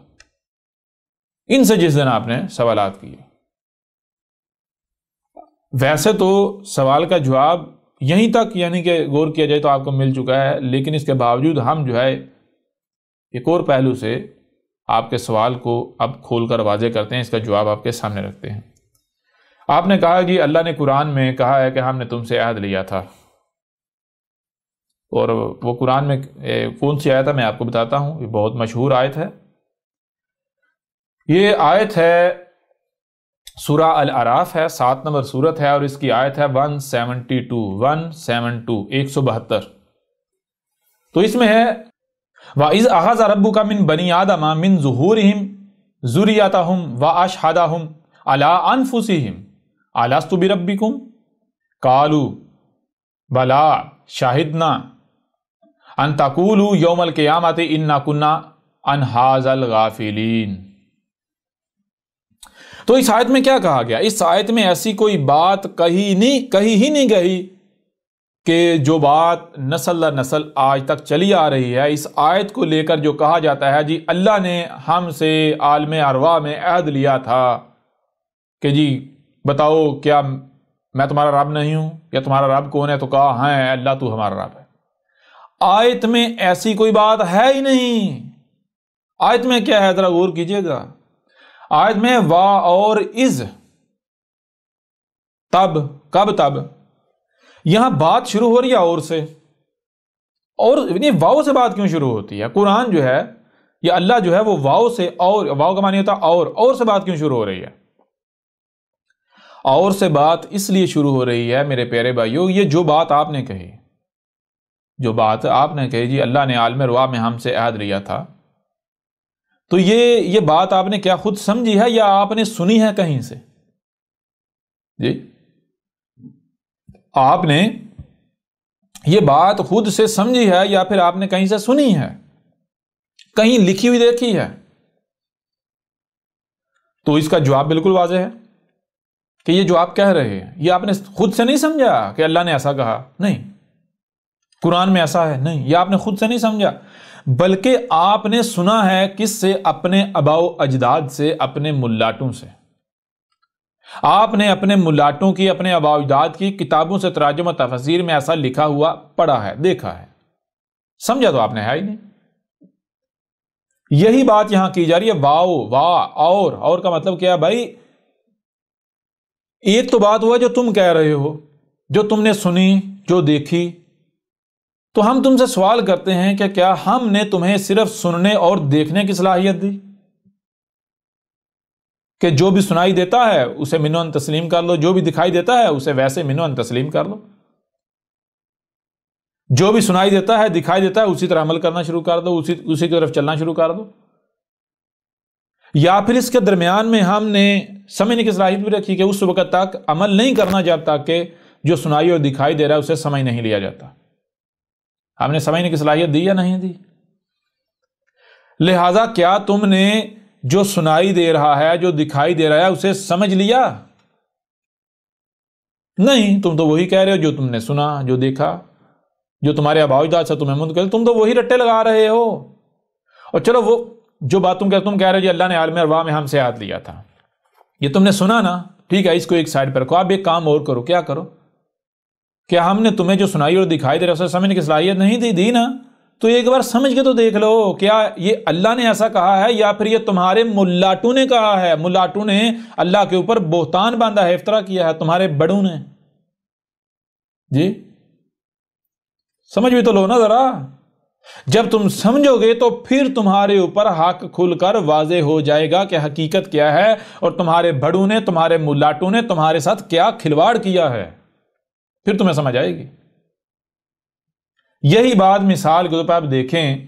ان سے جس دن آپ نے سوالات کیے۔ ویسے تو سوال کا جواب یہیں تک یعنی کہ غور کیا جائے تو آپ کو مل چکا ہے، لیکن اس کے باوجود ہم جو ہے ایک اور پہلو سے آپ کے سوال کو اب کھول کر واضح کرتے ہیں، اس کا جواب آپ کے سامنے رکھتے ہیں۔ آپ نے کہا کہ اللہ نے قرآن میں کہا ہے کہ ہم نے تم سے عہد لیا تھا، اور وہ قرآن میں کون سی آیت ہے میں آپ کو بتاتا ہوں، یہ بہت مشہور آیت ہے. یہ آیت ہے سورہ الاعراف ہے، 7 نمبر سورت ہے، اور اس کی آیت ہے 172 172. تو اس میں ہے وَإِذْ أَخَذَ رَبُّكَ مِنْ بَنِي آدَمَ مِنْ ظُهُورِهِمْ ذُرِّيَّتَهُمْ وَأَشْهَدَهُمْ عَلَىٰ أَنفُسِهِمْ أَلَسْتُ بِرَبِّكُمْ قَالُوا بَلَىٰ شَهِدْنَا أَن تَقُولُوا يَوْمَ الْقِيَامَةِ إِنَّا كُنَّا عَنْ هَٰذَا الْغَافِلِينَ. تو اس آیت میں کیا کہا گیا؟ اس آیت میں ایسی کوئی بات کہی ہی نہیں گئی کہ جو بات نسل در نسل آج تک چلی آ رہی ہے. اس آیت کو لے کر جو کہا جاتا ہے جی اللہ نے ہم سے عالم ارواح میں عہد لیا تھا کہ جی بتاؤ کیا میں تمہارا رب نہیں ہوں، یا تمہارا رب کون ہے؟ تو کہا ہاں اللہ تو ہمارا رب ہے. آیت میں ایسی کوئی بات ہے ہی نہیں. آیت میں کیا ہے ذرا غور کیجئے گا. آیت میں وا اور از، تب، کب تب، یہاں بات شروع ہو رہی ہے اور سے. اور واؤ سے بات کیوں شروع ہوتی ہے؟ قرآن جو ہے یا اللہ جو ہے وہ واؤ سے، اور واؤ کا معنی ہوتا ہے اور سے بات کیوں شروع ہو رہی ہے؟ اور سے بات اس لیے شروع ہو رہی ہے میرے پیارے بھائیوں، یہ جو بات آپ نے کہی، جی اللہ نے عالم ارواح میں ہم سے عہد لیا تھا، تو یہ بات آپ نے کیا خود سمجھی ہے یا آپ نے سنی ہے کہیں سے؟ جی آپ نے یہ بات خود سے سمجھی ہے یا پھر آپ نے کہیں سے سنی ہے، کہیں لکھی ہوئی دیکھی ہے؟ تو اس کا جواب بالکل واضح ہے کہ یہ جو آپ کہہ رہے ہیں یہ آپ نے خود سے نہیں سمجھا کہ اللہ نے ایسا کہا، نہیں، قرآن میں ایسا ہے، نہیں، یہ آپ نے خود سے نہیں سمجھا، بلکہ آپ نے سنا ہے کس سے؟ اپنے آباء و اجداد سے، اپنے ملاٹوں سے. آپ نے اپنے ملاٹوں کی، اپنے آباء و اجداد کی کتابوں سے، تراجم و تفاسیر میں ایسا لکھا ہوا پڑھا ہے، دیکھا ہے، سمجھا تو آپ نے ہے ہی نہیں. یہی بات یہاں کی جا رہی ہے. واؤ، وا، اور کا مطلب کیا ہے بھائی؟ ایک تو بات ہوا جو تم کہہ رہے ہو، جو تم نے سنی، جو دیکھی. تو ہم تم سے سوال کرتے ہیں کہ کیا ہم نے تمہیں صرف سننے اور دیکھنے کی صلاحیت دی کہ جو بھی سنائی دیتا ہے اسے منوان تسلیم کر لو، جو بھی دکھائی دیتا ہے اسے ویسے منوان تسلیم کر لو، جو بھی سنائی دیتا ہے دکھائی دیتا ہے اسی طرح عمل کرنا شروع کر دو، اسی کی طرف چلنا شروع کر دو؟ یا پھر اس کے درمیان میں ہم نے سمجھنے کی صلاحیت بھی رکھی کہ اس وقت تک عمل نہیں کرنا جب تک کہ جو سنائی اور دکھائی دے رہا ہے اسے سمجھ نہیں لیا جاتا؟ ہم نے سمجھنے کی صلاحیت دی یا نہیں دی؟ لہذا کیا تم نے جو سنائی دے رہا ہے، جو دکھائی دے رہا ہے اسے سمجھ لیا؟ نہیں، تم تو وہی کہہ رہے ہو جو تم نے سنا، جو دیکھا، جو تمہارے آباء و اجداد سے تمہیں منتقل، تم تو وہی رٹے لگا رہے ہو. اور چلو وہ جو بات تم کہہ رہے ہو جی اللہ نے عالم ارواح میں ہم سے عہد لیا تھا، یہ تم نے سنا نا، ٹھیک ہے، اس کو ایک سائڈ پر رکھو. آپ ایک کام اور کرو. کیا کرو؟ کہ ہم نے تمہیں جو سنائی اور دکھائی دے رہا اسے سمجھنے کی صلاحیت نہیں دی نا، تو ایک بار سمجھ کے تو دیکھ لو کیا یہ اللہ نے ایسا کہا ہے یا پھر یہ تمہارے ملاٹوں نے کہا ہے؟ ملاٹوں نے اللہ کے اوپر بہتان باندھا ہے، افترا کیا ہے، تمہارے بڑوں نے. جی سمجھ بھی تو لو نا ذرا. جب تم سمجھو گے تو پھر تمہارے اوپر حق کھل کر واضح ہو جائے گا کہ حقیقت کیا ہے اور تمہارے بڑوں نے، تمہارے ملاٹوں نے تمہارے ساتھ کیا کھلواڑ کیا ہے، پھر تمہیں سمجھ آئے گی. یہی بات مثال کے طور پر آپ دیکھیں،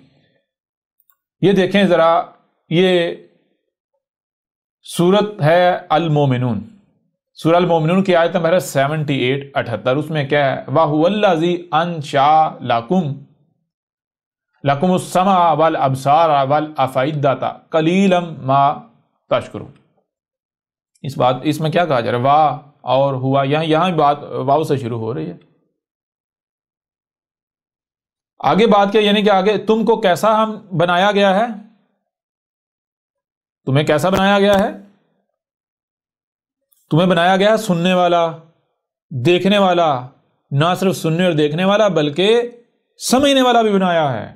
یہ دیکھیں ذرا، یہ سورت ہے المومنون، سورہ المومنون کی آیت نمبر 78 اس میں کیا ہے؟ وَهُوَ الَّذِي أَنشَأَ لَكُمُ السَّمْعَ وَالْأَبْصَارَ وَالْأَفْئِدَةَ قَلِيلًا مَا تَشْكُرُونَ. اس میں کیا کہا جا رہا ہے؟ وا اور ہوا، یہاں بات واو سے شروع ہو رہی ہے. آگے بات کیا، یعنی کہ آگے تم کو کیسا ہم بنایا گیا ہے؟ تمہیں کیسا بنایا گیا ہے؟ تمہیں بنایا گیا سننے والا، دیکھنے والا، نہ صرف سننے اور دیکھنے والا بلکہ سمجھنے والا بھی بنایا ہے.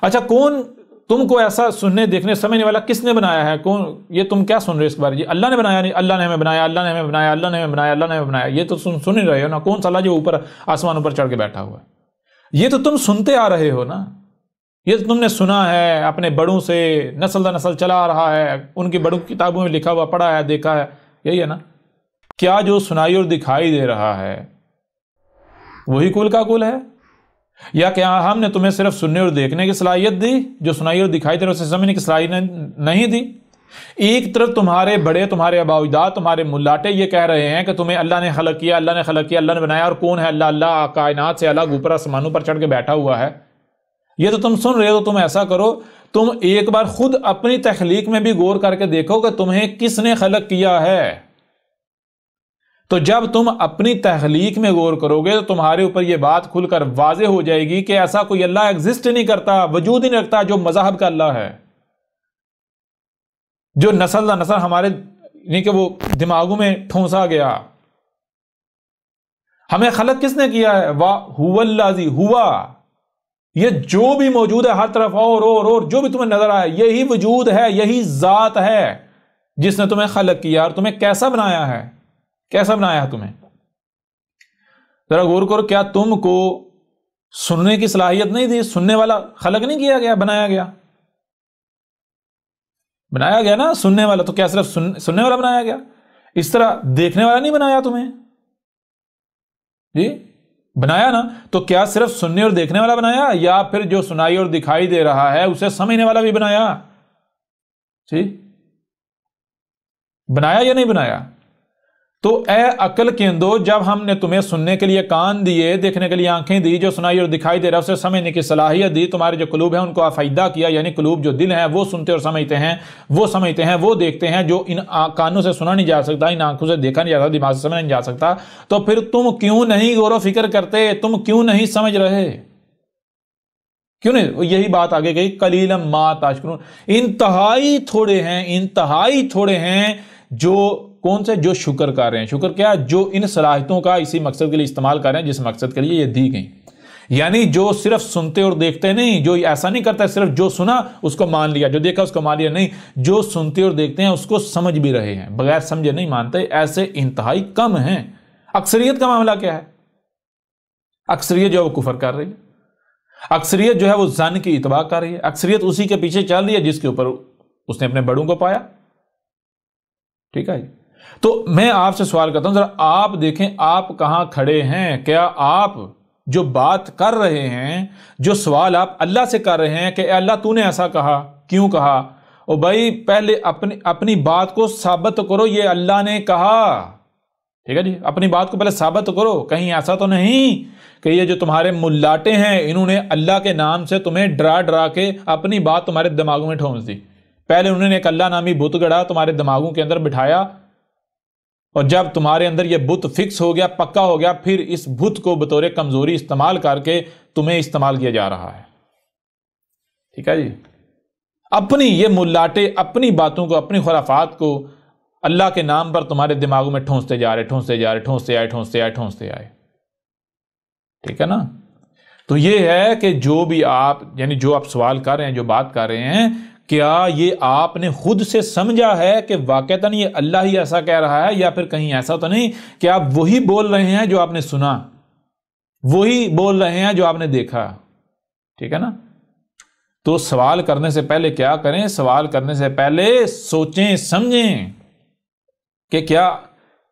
اچھا، کون تم کو ایسا سننے دیکھنے سمجھنے والا کس نے بنایا ہے؟ کون؟ یہ تم کیا سن رہے ہو اس کے بارے؟ جی اللہ نے بنایا نہیں، اللہ نے ہمیں بنایا، اللہ نے ہمیں بنایا، اللہ نے ہمیں بنایا، اللہ نے ہمیں بنایا. یہ تو سن ہی رہے ہو نا. کون سا اللہ جو اوپر آسمان اوپر چڑھ کے بیٹھا ہوا ہے؟ یہ تو تم سنتے آ رہے ہو نا. یہ تو تم نے سنا ہے اپنے بڑوں سے، نسل در نسل چلا آ رہا ہے، ان کی بڑوں کی کتابوں میں لکھا ہوا پڑھا ہے، دیکھا ہے. یہی ہے نا. کیا جو سنائی اور دکھائی دے رہا ہے وہی کل کا کل ہے؟ یا کیا ہم نے تمہیں صرف سننے اور دیکھنے کی صلاحیت دی؟ جو سنائی اور دکھائی دے رہا ہے اسے سمجھنے کی صلاحیت نہیں دی؟ ایک طرف تمہارے بڑے، تمہارے آباء و اجداد، تمہارے ملاٹے یہ کہہ رہے ہیں کہ تمہیں اللہ نے خلق کیا، اللہ نے خلق کیا، اللہ نے بنایا. اور کون ہے اللہ؟ اللہ کائنات سے الگ اوپر آسمانوں پر چڑھ کے بیٹھا ہوا ہے. یہ تو تم سن رہے ہو. تم ایسا کرو، تم ایک بار خود اپنی تخلیق میں بھی غور کر کے دیکھو کہ تمہیں کس نے خلق کیا ہے. تو جب تم اپنی تخلیق میں غور کرو گے تو تمہارے اوپر یہ بات کھل کر واضح ہو جائے گی کہ ایسا کوئی اللہ ایگزسٹ نہیں کرتا، وجود ہی نہیں رکھتا جو مذاہب کا اللہ ہے، جو نسل در نسل ہمارے نہیں کہ وہ دماغوں میں ٹھونسا گیا. ہمیں خلق کس نے کیا ہے؟ هو الذی ہوا. یہ جو بھی موجود ہے ہر طرف، اور جو بھی تمہیں نظر آئے، یہی وجود ہے، یہی ذات ہے جس نے تمہیں خلق کیا. اور تمہیں کیسا بنایا ہے؟ کیسا بنایا ہے تمہیں؟ ذرا غور کرو. کیا تم کو سننے کی صلاحیت نہیں دی؟ سننے والا خلق نہیں کیا گیا، بنایا گیا. بنایا گیا نا سننے والا. تو کیا صرف سننے والا بنایا گیا؟ اس طرح دیکھنے والا نہیں بنایا تمہیں؟ جی بنایا نا. تو کیا صرف سننے اور دیکھنے والا بنایا، یا پھر جو سنائی اور دکھائی دے رہا ہے اسے سمجھنے والا بھی بنایا؟ جی بنایا یا نہیں بنایا؟ تو اے عقل کے اندو، جب ہم نے تمہیں سننے کے لیے کان دیے، دیکھنے کے لیے آنکھیں دی، جو سنائی اور دکھائی دے رہا ہے اسے سمجھنے کی صلاحیت دی، تمہارے جو قلوب ہیں ان کو افائدہ کیا، یعنی قلوب جو دل ہیں وہ سنتے اور سمجھتے ہیں، وہ سمجھتے ہیں، وہ دیکھتے ہیں، جو ان کانوں سے سنا نہیں جا سکتا، ان آنکھوں سے دیکھا نہیں جا سکتا، دماغ سے سمجھا نہیں جا سکتا. تو پھر تم کیوں نہیں غور و فکر کرتے؟ تم کیوں نہیں سمجھ رہے؟ کیوں نہیں؟ یہی بات آگے گئی، قلیلا ما تشکرون. انتہائی تھوڑے ہیں جو کون سے؟ جو شکر کر رہے ہیں. شکر کیا؟ جو ان صلاحیتوں کا اسی مقصد کے لیے استعمال کر رہے ہیں جس مقصد کے لیے یہ دی گئی. یعنی جو صرف سنتے اور دیکھتے نہیں، جو ایسا نہیں کرتا صرف جو سنا اس کو مان لیا، جو دیکھا اس کو مان لیا. نہیں، جو سنتے اور دیکھتے ہیں اس کو سمجھ بھی رہے ہیں، بغیر سمجھے نہیں مانتے. ایسے انتہائی کم ہیں. اکثریت کا معاملہ کیا ہے؟ اکثریت جو ہے وہ کفر کر رہی ہے، اکثریت جو ہے وہ ظن کی اتباع کر رہی ہے، اکثریت اسی کے پیچھے چل رہی ہے جس کے اوپر اس نے اپنے بڑوں کو پایا. ٹھیک ہے جی. تو میں آپ سے سوال کرتا ہوں، ذرا آپ دیکھیں آپ کہاں کھڑے ہیں. کیا آپ جو بات کر رہے ہیں، جو سوال آپ اللہ سے کر رہے ہیں کہ اے اللہ تو نے ایسا کہا، کیوں کہا؟ او بھائی پہلے اپنی بات کو ثابت کرو، یہ اللہ نے کہا. ٹھیک ہے جی. اپنی بات کو پہلے ثابت کرو. کہیں ایسا تو نہیں کہ یہ جو تمہارے ملاٹے ہیں انہوں نے اللہ کے نام سے تمہیں ڈرا کے اپنی بات تمہارے دماغوں میں ٹھونس دی. پہلے انہوں نے ایک اللہ نامی بت گڑھا، تمہارے دماغوں کے اندر بٹھایا، اور جب تمہارے اندر یہ بت فکس ہو گیا، پکا ہو گیا، پھر اس بت کو بطور کمزوری استعمال کر کے تمہیں استعمال کیا جا رہا ہے. ٹھیک ہے جی. اپنی یہ ملاٹے اپنی باتوں کو، اپنی خرافات کو اللہ کے نام پر تمہارے دماغوں میں ٹھونستے جا رہے. ٹھیک ہے نا. تو یہ ہے کہ جو بھی آپ یعنی جو آپ سوال کر رہے ہیں، جو بات کر رہے ہیں، کیا یہ آپ نے خود سے سمجھا ہے کہ واقعتاً یہ اللہ ہی ایسا کہہ رہا ہے، یا پھر کہیں ایسا تو نہیں کہ آپ وہی بول رہے ہیں جو آپ نے سنا، وہی بول رہے ہیں جو آپ نے دیکھا. ٹھیک ہے نا. تو سوال کرنے سے پہلے کیا کریں؟ سوال کرنے سے پہلے سوچیں سمجھیں کہ کیا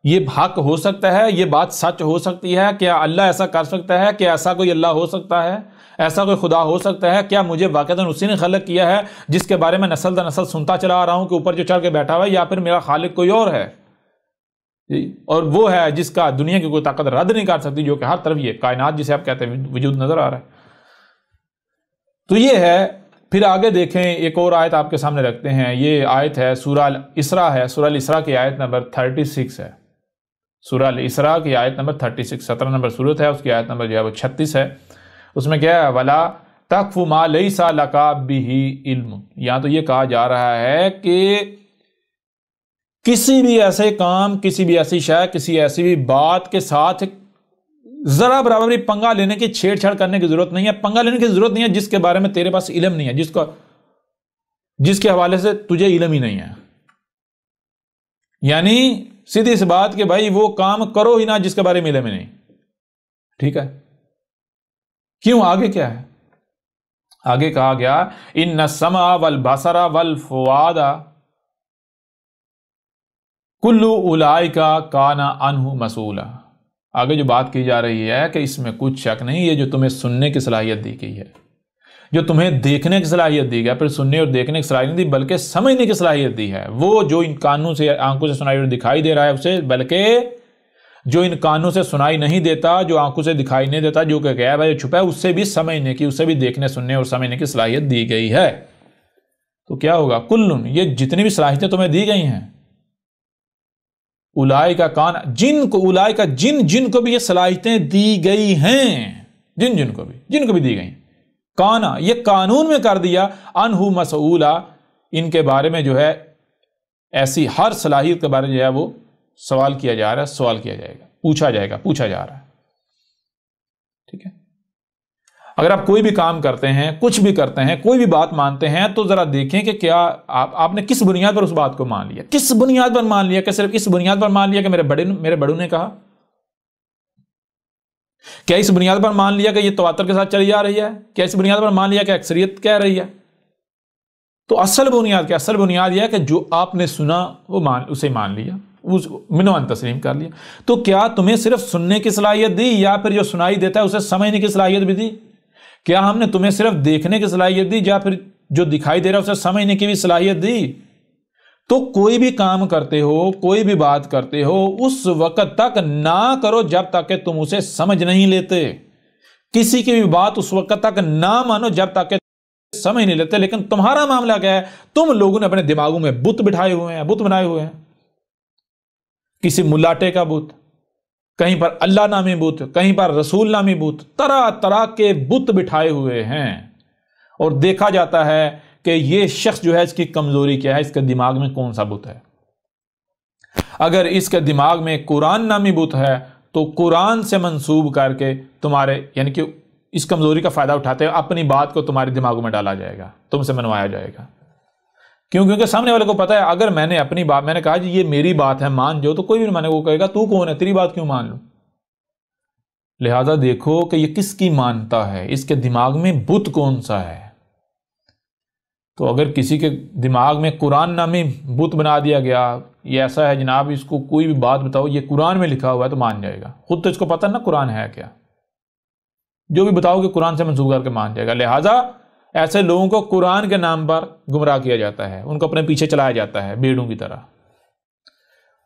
یہ حق ہو سکتا ہے، یہ بات سچ ہو سکتی ہے، کیا اللہ ایسا کر سکتا ہے، کہ ایسا کوئی اللہ ہو سکتا ہے، ایسا کوئی خدا ہو سکتا ہے؟ کیا مجھے واقعتاً اسی نے خلق کیا ہے جس کے بارے میں نسل در نسل سنتا چلا آ رہا ہوں کہ اوپر جو چڑھ کے بیٹھا ہوا ہے، یا پھر میرا خالق کوئی اور ہے؟ اور وہ ہے جس کا دنیا کی کوئی طاقت رد نہیں کر سکتی، جو کہ ہر طرف یہ کائنات جسے آپ کہتے ہیں وجود نظر آ رہا ہے. تو یہ ہے. پھر آگے دیکھیں، ایک اور آیت آپ کے سامنے رکھتے ہیں. یہ آیت ہے سورہ الاسراء ہے. سورہ الاسراء کی آیت نمبر 36 ہے. سورہ الاسراء کی آیت نمبر 36، 17 نمبر سورت ہے، اس کی آیت نمبر جو ہے وہ 36 ہے. اس میں کیا ہے؟ وَلَا تَقْفُ مَا لَيْسَ لَكَ بِهِ عِلْمٌ. یہاں تو یہ کہا جا رہا ہے کہ کسی بھی ایسے کام، کسی بھی ایسی شے، کسی ایسی بھی بات کے ساتھ ذرا برابر بھی پنگا لینے کی، چھیڑ چھاڑ کرنے کی ضرورت نہیں ہے. پنگا لینے کی ضرورت نہیں ہے جس کے بارے میں تیرے پاس علم نہیں ہے، جس کو جس کے حوالے سے تجھے علم ہی نہیں ہے. یعنی سیدھی سی بات کہ بھائی وہ کام کرو ہی نہ جس کے بارے میں علم ہی نہیں. ٹھیک ہے. کیوں؟ آگے کیا ہے؟ آگے کہا گیا ان السمع والبصر والفؤاد کل اولئک کان عنہ مسئولا. آگے جو بات کی جا رہی ہے کہ اس میں کچھ شک نہیں، یہ جو تمہیں سننے کی صلاحیت دی گئی ہے، جو تمہیں دیکھنے کی صلاحیت دی گئی، پھر سننے اور دیکھنے کی صلاحیت نہیں دی بلکہ سمجھنے کی صلاحیت دی ہے، وہ جو ان کانوں سے آنکھوں سے سنائی اور دکھائی دے رہا ہے اسے، بلکہ جو ان کانوں سے سنائی نہیں دیتا، جو آنکھوں سے دکھائی نہیں دیتا، جو کہ غیب ہے، جو چھپا ہے، اس سے بھی سمجھنے کی، اس سے بھی دیکھنے سننے اور سمجھنے کی صلاحیت دی گئی ہے. تو کیا ہوگا؟ کلن، یہ جتنی بھی صلاحیتیں تمہیں دی گئی ہیں، اولئک کان، جن کو اولئک جن کو بھی یہ صلاحیتیں دی گئی ہیں، جن کو بھی دی گئی، کانا یہ قانون میں کر دیا، عنہ مسئولا، ان کے بارے میں جو ہے ایسی ہر صلاحیت کے بارے میں جو ہے وہ سوال کیا جا رہا ہے، سوال کیا جائے گا، پوچھا جا رہا ہے. ٹھیک ہے. اگر آپ کوئی بھی کام کرتے ہیں، کچھ بھی کرتے ہیں، کوئی بھی بات مانتے ہیں، تو ذرا دیکھیں کہ کیا آپ نے کس بنیاد پر اس بات کو مان لیا، کس بنیاد پر مان لیا، کہ صرف اس بنیاد پر مان لیا کہ میرے بڑوں نے کہا، کیا اس بنیاد پر مان لیا کہ یہ تواتر کے ساتھ چلی جا رہی ہے، کیا اس بنیاد پر مان لیا کہ اکثریت کہہ رہی ہے. تو اصل بنیاد یہ ہے کہ جو آپ نے سنا وہ اسے مان لیا، منوان تسلیم کر لیا. تو کیا تمہیں صرف سننے کی صلاحیت دی یا پھر جو سنائی دیتا ہے اسے سمجھنے کی صلاحیت بھی دی؟ کیا ہم نے تمہیں صرف دیکھنے کی صلاحیت دی یا پھر جو دکھائی دے رہا ہے اسے سمجھنے کی بھی صلاحیت دی؟ تو کوئی بھی کام کرتے ہو، کوئی بھی بات کرتے ہو، اس وقت تک نہ کرو جب تک کہ تم اسے سمجھ نہیں لیتے. کسی کی بھی بات اس وقت تک نہ مانو جب تک کہ سمجھ نہیں لیتے. لیکن تمہارا معاملہ کیا ہے؟ تم لوگوں نے اپنے دماغوں میں بت بٹھائے ہوئے ہیں، بت بنائے ہوئے ہیں. کسی ملاٹے کا بت، کہیں پر اللہ نامی بت، کہیں پر رسول نامی بت، طرح طرح کے بت بٹھائے ہوئے ہیں. اور دیکھا جاتا ہے کہ یہ شخص جو ہے اس کی کمزوری کیا ہے، اس کے دماغ میں کون سا بت ہے. اگر اس کے دماغ میں قرآن نامی بت ہے تو قرآن سے منسوب کر کے تمہارے، یعنی کہ اس کمزوری کا فائدہ اٹھاتے ہیں، اپنی بات کو تمہارے دماغوں میں ڈالا جائے گا، تم سے منوایا جائے گا. کیونکہ سامنے والے کو پتا ہے اگر میں نے اپنی بات، میں نے کہا جی یہ میری بات ہے مان جو، تو کوئی بھی نہیں مانے، وہ کہے گا تو کون ہے، تیری بات کیوں مان لوں. لہذا دیکھو کہ یہ کس کی مانتا ہے، اس کے دماغ میں بت کون سا ہے. تو اگر کسی کے دماغ میں قرآن نامی بت بنا دیا گیا، یہ ایسا ہے جناب، اس کو کوئی بھی بات بتاؤ یہ قرآن میں لکھا ہوا ہے تو مان جائے گا. خود تو اس کو پتہ نا قرآن ہے کیا، جو بھی بتاؤ کہ قرآن سے منسوخ کر کے مان جائے گا. لہذا ایسے لوگوں کو قرآن کے نام پر گمراہ کیا جاتا ہے، ان کو اپنے پیچھے چلایا جاتا ہے بھیڑوں کی طرح.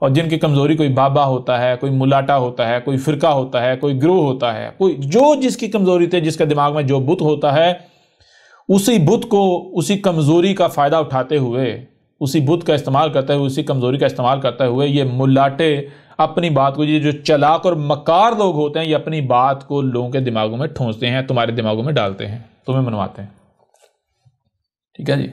اور جن کی کمزوری کوئی بابا ہوتا ہے، کوئی ملاٹا ہوتا ہے، کوئی فرقہ ہوتا ہے، کوئی گروہ ہوتا ہے، کوئی جو جس کی کمزوری تھے، جس کے دماغ میں جو بت ہوتا ہے، اسی بت کو، اسی کمزوری کا فائدہ اٹھاتے ہوئے، اسی بت کا استعمال کرتے ہوئے، اسی کمزوری کا استعمال کرتے ہوئے یہ ملاٹے اپنی بات کو، یہ جو چلاک اور مکار لوگ ہوتے ہیں، یہ اپنی بات کو لوگوں کے دماغوں میں ٹھونستے ہیں، تمہارے دماغوں میں ڈالتے ہیں، تمہیں منواتے ہیں. ٹھیک ہے جی.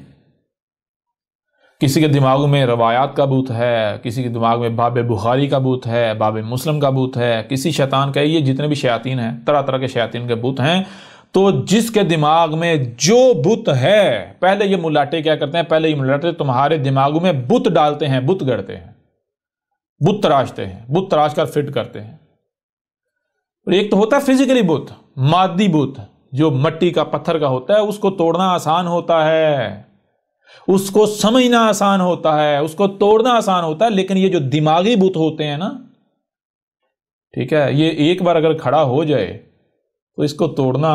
کسی کے دماغوں میں روایات کا بت ہے، کسی کے دماغ میں باب بخاری کا بت ہے، باب مسلم کا بت ہے، کسی شیطان کا، یہ جتنے بھی شیاطین ہیں، طرح طرح کے شیاطین کے بت ہیں. تو جس کے دماغ میں جو بت ہے، پہلے یہ ملاٹے کیا کرتے ہیں، پہلے یہ ملاٹے تمہارے دماغوں میں بت ڈالتے ہیں، بت گڑتے ہیں، بت تراشتے ہیں، بت تراش کر فٹ کرتے ہیں. اور ایک تو ہوتا ہے فزیکلی بت، مادی بت، جو مٹی کا پتھر کا ہوتا ہے، اس کو توڑنا آسان ہوتا ہے، اس کو سمجھنا آسان ہوتا ہے، اس کو توڑنا آسان ہوتا ہے. لیکن یہ جو دماغی بت ہوتے ہیں نا، ٹھیک ہے، یہ ایک بار اگر کھڑا ہو جائے تو اس کو توڑنا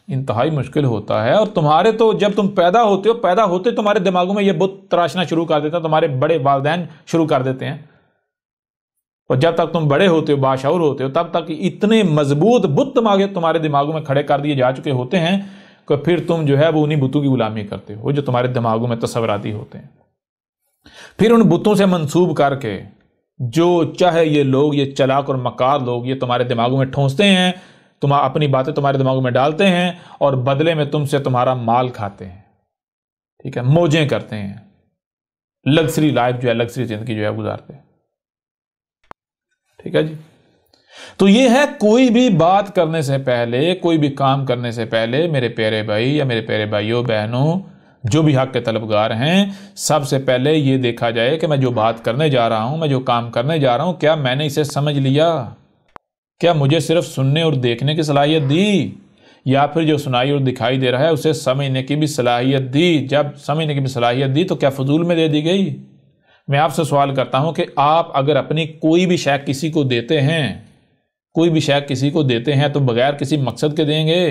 انتہائی مشکل ہوتا ہے. اور تمہارے تو جب تم پیدا ہوتے ہو، پیدا ہوتے تمہارے دماغوں میں یہ بت تراشنا شروع کر دیتے ہیں، تمہارے بڑے والدین شروع کر دیتے ہیں. اور جب تک تم بڑے ہوتے ہو، باشعور ہوتے ہو، تب تک اتنے مضبوط بت تمہارے دماغوں میں کھڑے کر دیے جا چکے ہوتے ہیں کہ پھر تم جو ہے وہ انہی بتوں کی غلامی کرتے ہو جو تمہارے دماغوں میں تصوراتی ہوتے ہیں. پھر ان بتوں سے منسوب کر کے جو چاہے یہ لوگ، یہ چلاک اور مکار لوگ، یہ تمہارے دماغوں میں ٹھونستے ہیں، تم اپنی باتیں تمہارے دماغوں میں ڈالتے ہیں، اور بدلے میں تم سے تمہارا مال کھاتے ہیں. ٹھیک ہے، موجیں کرتے ہیں، لگژری لائف جو ہے، لگژری زندگی جو ہے گزارتے ہیں. ٹھیک ہے جی. تو یہ ہے کوئی بھی بات کرنے سے پہلے، کوئی بھی کام کرنے سے پہلے میرے پیارے بھائی یا میرے پیارے بھائیوں بہنوں، جو بھی حق کے طلبگار ہیں، سب سے پہلے یہ دیکھا جائے کہ میں جو بات کرنے جا رہا ہوں، میں جو کام کرنے جا رہا ہوں، کیا میں نے اسے سمجھ لیا؟ کیا مجھے صرف سننے اور دیکھنے کی صلاحیت دی، یا پھر جو سنائی اور دکھائی دے رہا ہے اسے سمجھنے کی بھی صلاحیت دی؟ جب سمجھنے کی بھی صلاحیت دی تو کیا فضول میں دے دی گئی؟ میں آپ سے سوال کرتا ہوں کہ آپ اگر اپنی کوئی بھی شے کسی کو دیتے ہیں، کوئی بھی شے کسی کو دیتے ہیں تو بغیر کسی مقصد کے دیں گے؟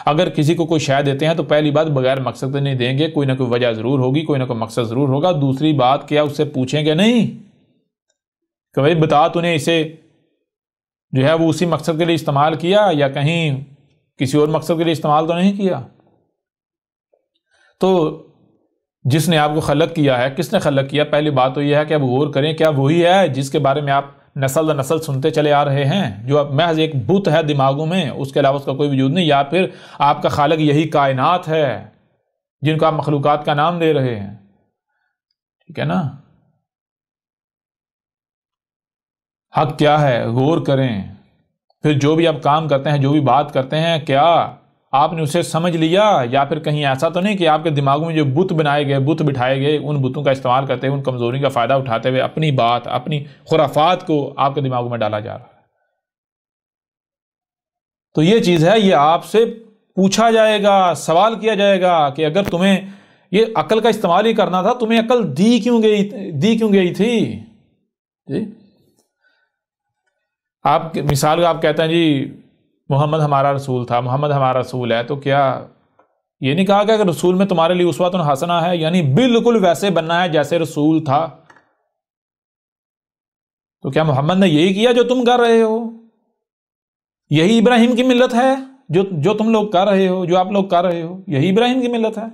اگر کسی کو کوئی شے دیتے ہیں تو پہلی بات بغیر مقصد کے نہیں دیں گے، کوئی نہ کوئی وجہ ضرور ہوگی، کوئی نہ کوئی مقصد ضرور ہوگا۔ دوسری بات کیا اس سے پوچھیں گے نہیں کہ بھائی بتا تو نے اسے جو ہے وہ اسی مقصد کے لیے استعمال کیا یا کہیں کسی اور مقصد کے لیے استعمال تو نہیں کیا؟ تو جس نے آپ کو خلق کیا ہے، کس نے خلق کیا؟ پہلی بات تو یہ ہے کہ اب غور کریں، کیا وہی ہے جس کے بارے میں آپ نسل در نسل سنتے چلے آ رہے ہیں، جو اب محض ایک بت ہے دماغوں میں، اس کے علاوہ اس کا کوئی وجود نہیں؟ یا پھر آپ کا خالق یہی کائنات ہے جن کو آپ مخلوقات کا نام دے رہے ہیں؟ ٹھیک ہے نا؟ حق کیا ہے؟ غور کریں۔ پھر جو بھی آپ کام کرتے ہیں، جو بھی بات کرتے ہیں، کیا آپ نے اسے سمجھ لیا؟ یا پھر کہیں ایسا تو نہیں کہ آپ کے دماغوں میں جو بت بنائے گئے، بت بٹھائے گئے، ان بتوں کا استعمال کرتے ہوئے، ان کمزوری کا فائدہ اٹھاتے ہوئے اپنی بات، اپنی خرافات کو آپ کے دماغوں میں ڈالا جا رہا ہے؟ تو یہ چیز ہے، یہ آپ سے پوچھا جائے گا، سوال کیا جائے گا کہ اگر تمہیں یہ عقل کا استعمال ہی کرنا تھا، تمہیں عقل دی کیوں گئی تھی؟ جی آپ مثال کا آپ کہتے ہیں جی محمد ہمارا رسول تھا، محمد ہمارا رسول ہے، تو کیا یہ نہیں کہا کہ اگر رسول میں تمہارے لیے اسوۃ حسنہ ہے، یعنی بالکل ویسے بننا ہے جیسے رسول تھا؟ تو کیا محمد نے یہی کیا جو تم کر رہے ہو؟ یہی ابراہیم کی ملت ہے جو تم لوگ کر رہے ہو، جو آپ لوگ کر رہے ہو؟ یہی ابراہیم کی ملت ہے؟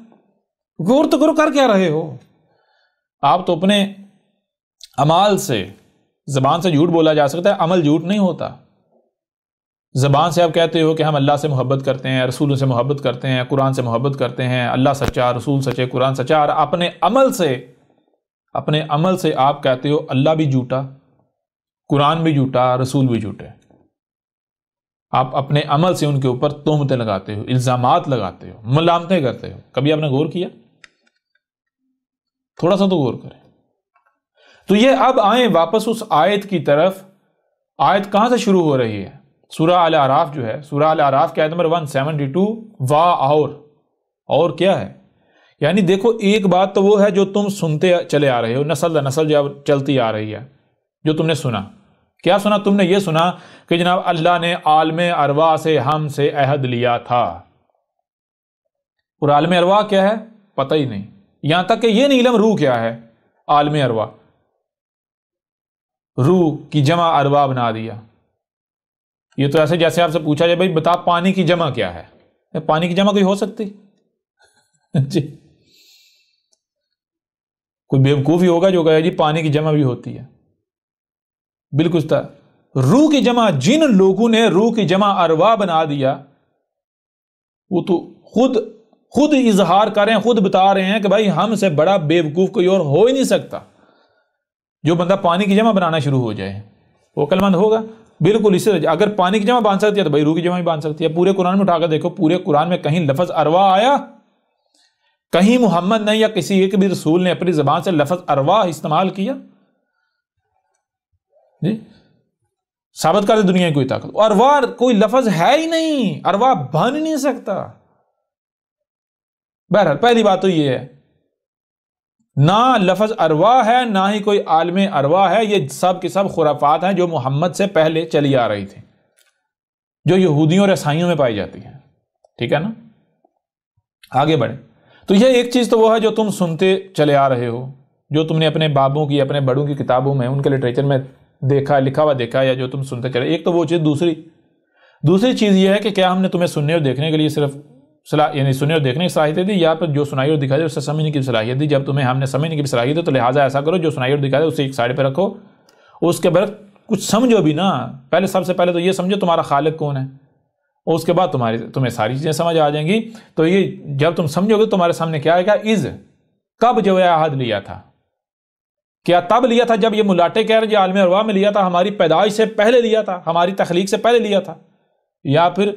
غور تو کرو، کر کیا رہے ہو؟ آپ تو اپنے اعمال سے، زبان سے جھوٹ بولا جا سکتا ہے، عمل جھوٹ نہیں ہوتا۔ زبان سے آپ کہتے ہو کہ ہم اللہ سے محبت کرتے ہیں، رسولوں سے محبت کرتے ہیں، قرآن سے محبت کرتے ہیں، اللہ سچا، رسول سچے، قرآن سچا، اور اپنے عمل سے آپ کہتے ہو اللہ بھی جھوٹا، قرآن بھی جھوٹا، رسول بھی جھوٹے۔ آپ اپنے عمل سے ان کے اوپر تہمتیں لگاتے ہو، الزامات لگاتے ہو، ملامتیں کرتے ہو۔ کبھی آپ نے غور کیا؟ تھوڑا سا تو غور کریں۔ تو یہ اب آئیں واپس اس آیت کی طرف۔ آیت کہاں سے شروع ہو رہی ہے؟ سورہ آل اعراف جو ہے، سورہ آل اعراف کی آیت نمبر 172، اور کیا ہے؟ یعنی دیکھو، ایک بات تو وہ ہے جو تم سنتے چلے آ رہے ہو، نسل در نسل جو چلتی آ رہی ہے، جو تم نے سنا۔ کیا سنا؟ تم نے یہ سنا کہ جناب اللہ نے عالم ارواح سے ہم سے عہد لیا تھا۔ اور عالم ارواح کیا ہے؟ پتہ ہی نہیں، یہاں تک کہ یہ نہیں علم روح کیا ہے۔ عالم ارواح، روح کی جمع ارواح بنا دیا۔ یہ تو ایسے جیسے آپ سے پوچھا جائے بھائی بتا پانی کی جمع کیا ہے؟ پانی کی جمع کوئی ہو سکتی؟ جی کوئی بیوقوف ہی ہوگا جو کہے جی پانی کی جمع بھی ہوتی ہے۔ بالکل تھا، روح کی جمع، جن لوگوں نے روح کی جمع ارواح بنا دیا، وہ تو خود اظہار کر رہے ہیں، خود بتا رہے ہیں کہ بھائی ہم سے بڑا بیوقوف کوئی اور ہو ہی نہیں سکتا۔ جو بندہ پانی کی جمع بنانا شروع ہو جائے وہ عقل مند ہوگا؟ بالکل اس سے اگر پانی کی جمع باندھ سکتی ہے تو بھائی روح کی جمع بھی باندھ سکتی ہے۔ پورے قرآن میں اٹھا کر دیکھو، پورے قرآن میں کہیں لفظ ارواح آیا؟ کہیں محمد نے یا کسی ایک بھی رسول نے اپنی زبان سے لفظ ارواح استعمال کیا؟ جی ثابت کر دے دنیا کی کوئی طاقت، ارواح کوئی لفظ ہے ہی نہیں، ارواح بن ہی نہیں سکتا۔ بہرحال پہلی بات تو یہ ہے، نہ لفظ ارواح ہے، نہ ہی کوئی عالم ارواح ہے۔ یہ سب کے سب خرافات ہیں جو محمد سے پہلے چلی آ رہی تھی، جو یہودیوں اور عیسائیوں میں پائی جاتی ہیں۔ ٹھیک ہے نا؟ آگے بڑھیں۔ تو یہ ایک چیز تو وہ ہے جو تم سنتے چلے آ رہے ہو، جو تم نے اپنے بابوں کی، اپنے بڑوں کی کتابوں میں، ان کے لٹریچر میں دیکھا، لکھا ہوا دیکھا، یا جو تم سنتے چلے۔ ایک تو وہ چیز۔ دوسری چیز یہ ہے کہ کیا ہم نے تمہیں سننے اور دیکھنے کے لیے صرف یعنی سننے اور دیکھنے کی صلاحیت دی، یا پھر جو سنائی اور دکھائی اسے سمجھنے کی صلاحیت دی؟ جب تمہیں ہم نے سمجھنے کی صلاحیت دی تو لہٰذا ایسا کرو، جو سنائی اور دکھائی اسے ایک سائڈ پہ رکھو، اس کے بعد کچھ سمجھو بھی نا۔ پہلے سب سے پہلے تو یہ سمجھو تمہارا خالق کون ہے، اور اس کے بعد تمہیں ساری چیزیں سمجھ آ جائیں گی۔ تو یہ جب تم سمجھو گے تمہارے سامنے کیا آئے گا؟ کب جو ہے عہد لیا تھا؟ کیا تب لیا تھا جب یہ ملاٹے کہہ رہے ہیں عالم ارواح میں لیا تھا، ہماری پیدائش سے پہلے لیا تھا، ہماری تخلیق سے پہلے لیا تھا؟ یا پھر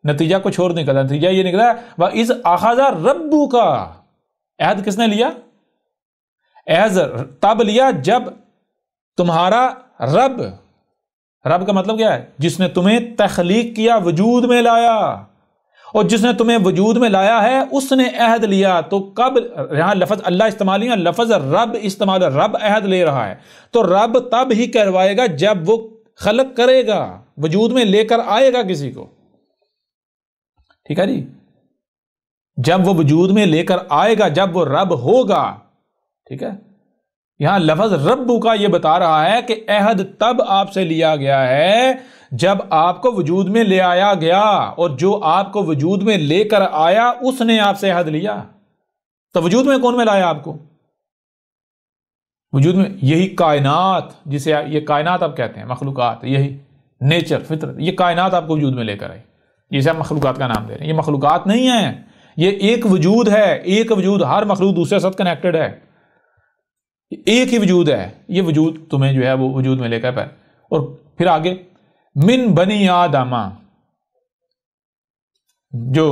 نتیجہ کچھ اور نکلا. نتیجہ یہ نکلا وَإِذْ أَخَذَ رَبُّكَ، عہد کس نے لیا؟ عہد تب لیا جب تمہارا رب کا مطلب کیا ہے؟ جس نے تمہیں تخلیق کیا، وجود میں لایا، اور جس نے تمہیں وجود میں لایا ہے اس نے عہد لیا. تو کب یہاں لفظ اللہ استعمال نہیں ہے، لفظ رب استعمال ہے. رب عہد لے رہا ہے تو رب تب ہی کہلوائے گا جب وہ خلق کرے گا، وجود میں لے کر آئے گا کسی کو. ٹھیک ہے جی، جب وہ وجود میں لے کر آئے گا، جب وہ رب ہوگا. ٹھیک ہے، یہاں لفظ رب کا یہ بتا رہا ہے کہ عہد تب آپ سے لیا گیا ہے جب آپ کو وجود میں لے آیا گیا، اور جو آپ کو وجود میں لے کر آیا اس نے آپ سے عہد لیا. تو وجود میں کون میں لایا آپ کو؟ وجود میں یہی کائنات، جسے یہ کائنات آپ کہتے ہیں، مخلوقات، یہی نیچر، فطرت، یہ کائنات آپ کو وجود میں لے کر آئی، جسے آپ مخلوقات کا نام دے رہے ہیں. یہ مخلوقات نہیں ہیں، یہ ایک وجود ہے. ایک وجود، ہر مخلوق دوسرے ساتھ کنیکٹڈ ہے، ایک ہی وجود ہے. یہ وجود تمہیں جو ہے وہ وجود میں لے کر آئے. اور پھر آگے من بنی آدم، جو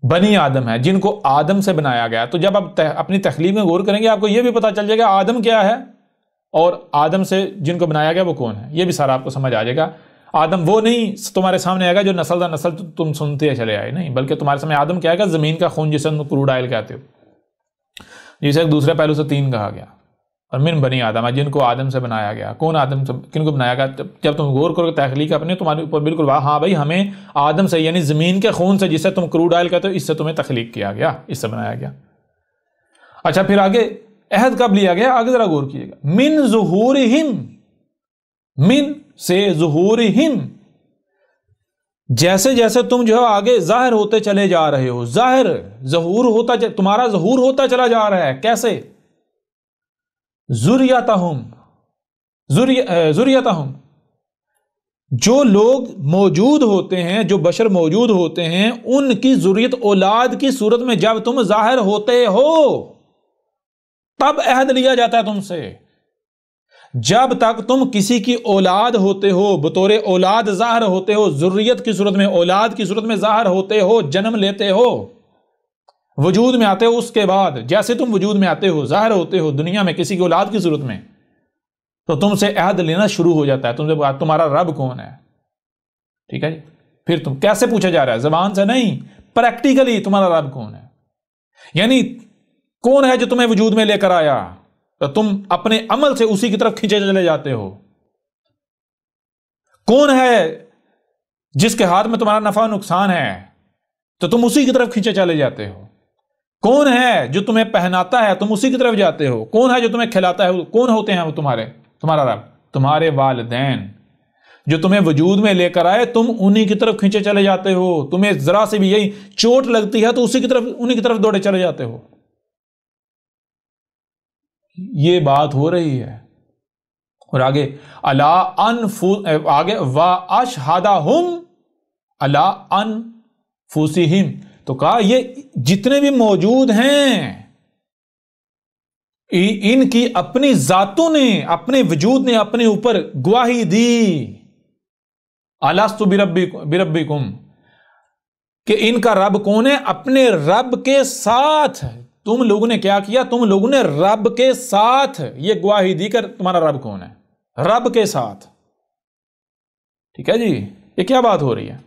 بنی آدم ہے، جن کو آدم سے بنایا گیا. تو جب آپ اپنی تخلیق میں غور کریں گے آپ کو یہ بھی پتا چل جائے گا آدم کیا ہے، اور آدم سے جن کو بنایا گیا وہ کون ہے. یہ بھی سارا آپ کو سمجھ آ جائے گا. آدم وہ نہیں تمہارے سامنے آئے گا جو نسل در نسل تم سنتے چلے آئے، نہیں، بلکہ تمہارے سامنے آدم کیا آئے گا؟ زمین کا خون، جسے تم کروڈ آئل کہتے ہو، جسے ایک دوسرے پہلو سے تین کہا گیا. اور من بنی آدم، جن کو آدم سے بنایا گیا. کون آدم سے، کن کو بنایا گیا؟ جب تم غور کرو تخلیق اپنے، تمہارے اوپر بالکل ہاں بھائی ہمیں آدم سے، یعنی زمین کے خون سے، جسے تم کروڈ آئل کہتے ہو، اس سے تمہیں تخلیق کیا گیا، اس سے بنایا گیا. اچھا پھر آگے عہد کب لیا گیا؟ آگے ذرا غور کیجیے گا. من ظہورہم، من سے ظہورہم، جیسے جیسے تم جو ہے آگے ظاہر ہوتے چلے جا رہے ہو، ظہور ہوتا، تمہارا ظہور ہوتا چلا جا رہا ہے. کیسے؟ ذریتہم، جو لوگ موجود ہوتے ہیں، جو بشر موجود ہوتے ہیں، ان کی ذریت اولاد کی صورت میں جب تم ظاہر ہوتے ہو تب عہد لیا جاتا ہے تم سے. جب تک تم کسی کی اولاد ہوتے ہو، بطور اولاد ظاہر ہوتے ہو، ذریت کی صورت میں، اولاد کی صورت میں ظاہر ہوتے ہو، جنم لیتے ہو، وجود میں آتے ہو، اس کے بعد جیسے تم وجود میں آتے ہو، ظاہر ہوتے ہو دنیا میں کسی کی اولاد کی صورت میں، تو تم سے عہد لینا شروع ہو جاتا ہے. تم سے تمہارا رب کون ہے. ٹھیک ہے جی. پھر تم کیسے پوچھا جا رہا ہے؟ زبان سے نہیں، پریکٹیکلی تمہارا رب کون ہے. یعنی کون ہے جو تمہیں وجود میں لے کر آیا، تو تم اپنے عمل سے اسی کی طرف کھینچے چلے جاتے ہو. کون ہے جس کے ہاتھ میں تمہارا نفع نقصان ہے تو تم اسی کی طرف کھینچے چلے جاتے ہو. کون ہے جو تمہیں پہناتا ہے، تم اسی کی طرف جاتے ہو. کون ہے جو تمہیں کھلاتا ہے، کون ہوتے ہیں وہ تمہارا رب؟ تمہارے والدین جو تمہیں وجود میں لے کر آئے، تم انہی کی طرف کھینچے چلے جاتے ہو. تمہیں ذرا سے بھی یہی چوٹ لگتی ہے تو اسی کی طرف، انہی کی طرف دوڑے چلے جاتے ہو. یہ بات ہو رہی ہے. اور آگے آگے وَأَشْهَدَهُمْ عَلَىٰ أَنفُسِهِمْ، تو کہا یہ جتنے بھی موجود ہیں ان کی اپنی ذاتوں نے، اپنے وجود نے اپنے اوپر گواہی دی. أَلَسْتُ بِرَبِّكُمْ، کہ ان کا رب کون ہے؟ اپنے رب کے ساتھ تم لوگوں نے کیا کیا؟ تم لوگوں نے رب کے ساتھ یہ گواہی دی کر تمہارا رب کون ہے. رب کے ساتھ. ٹھیک ہے جی. یہ کیا بات ہو رہی ہے؟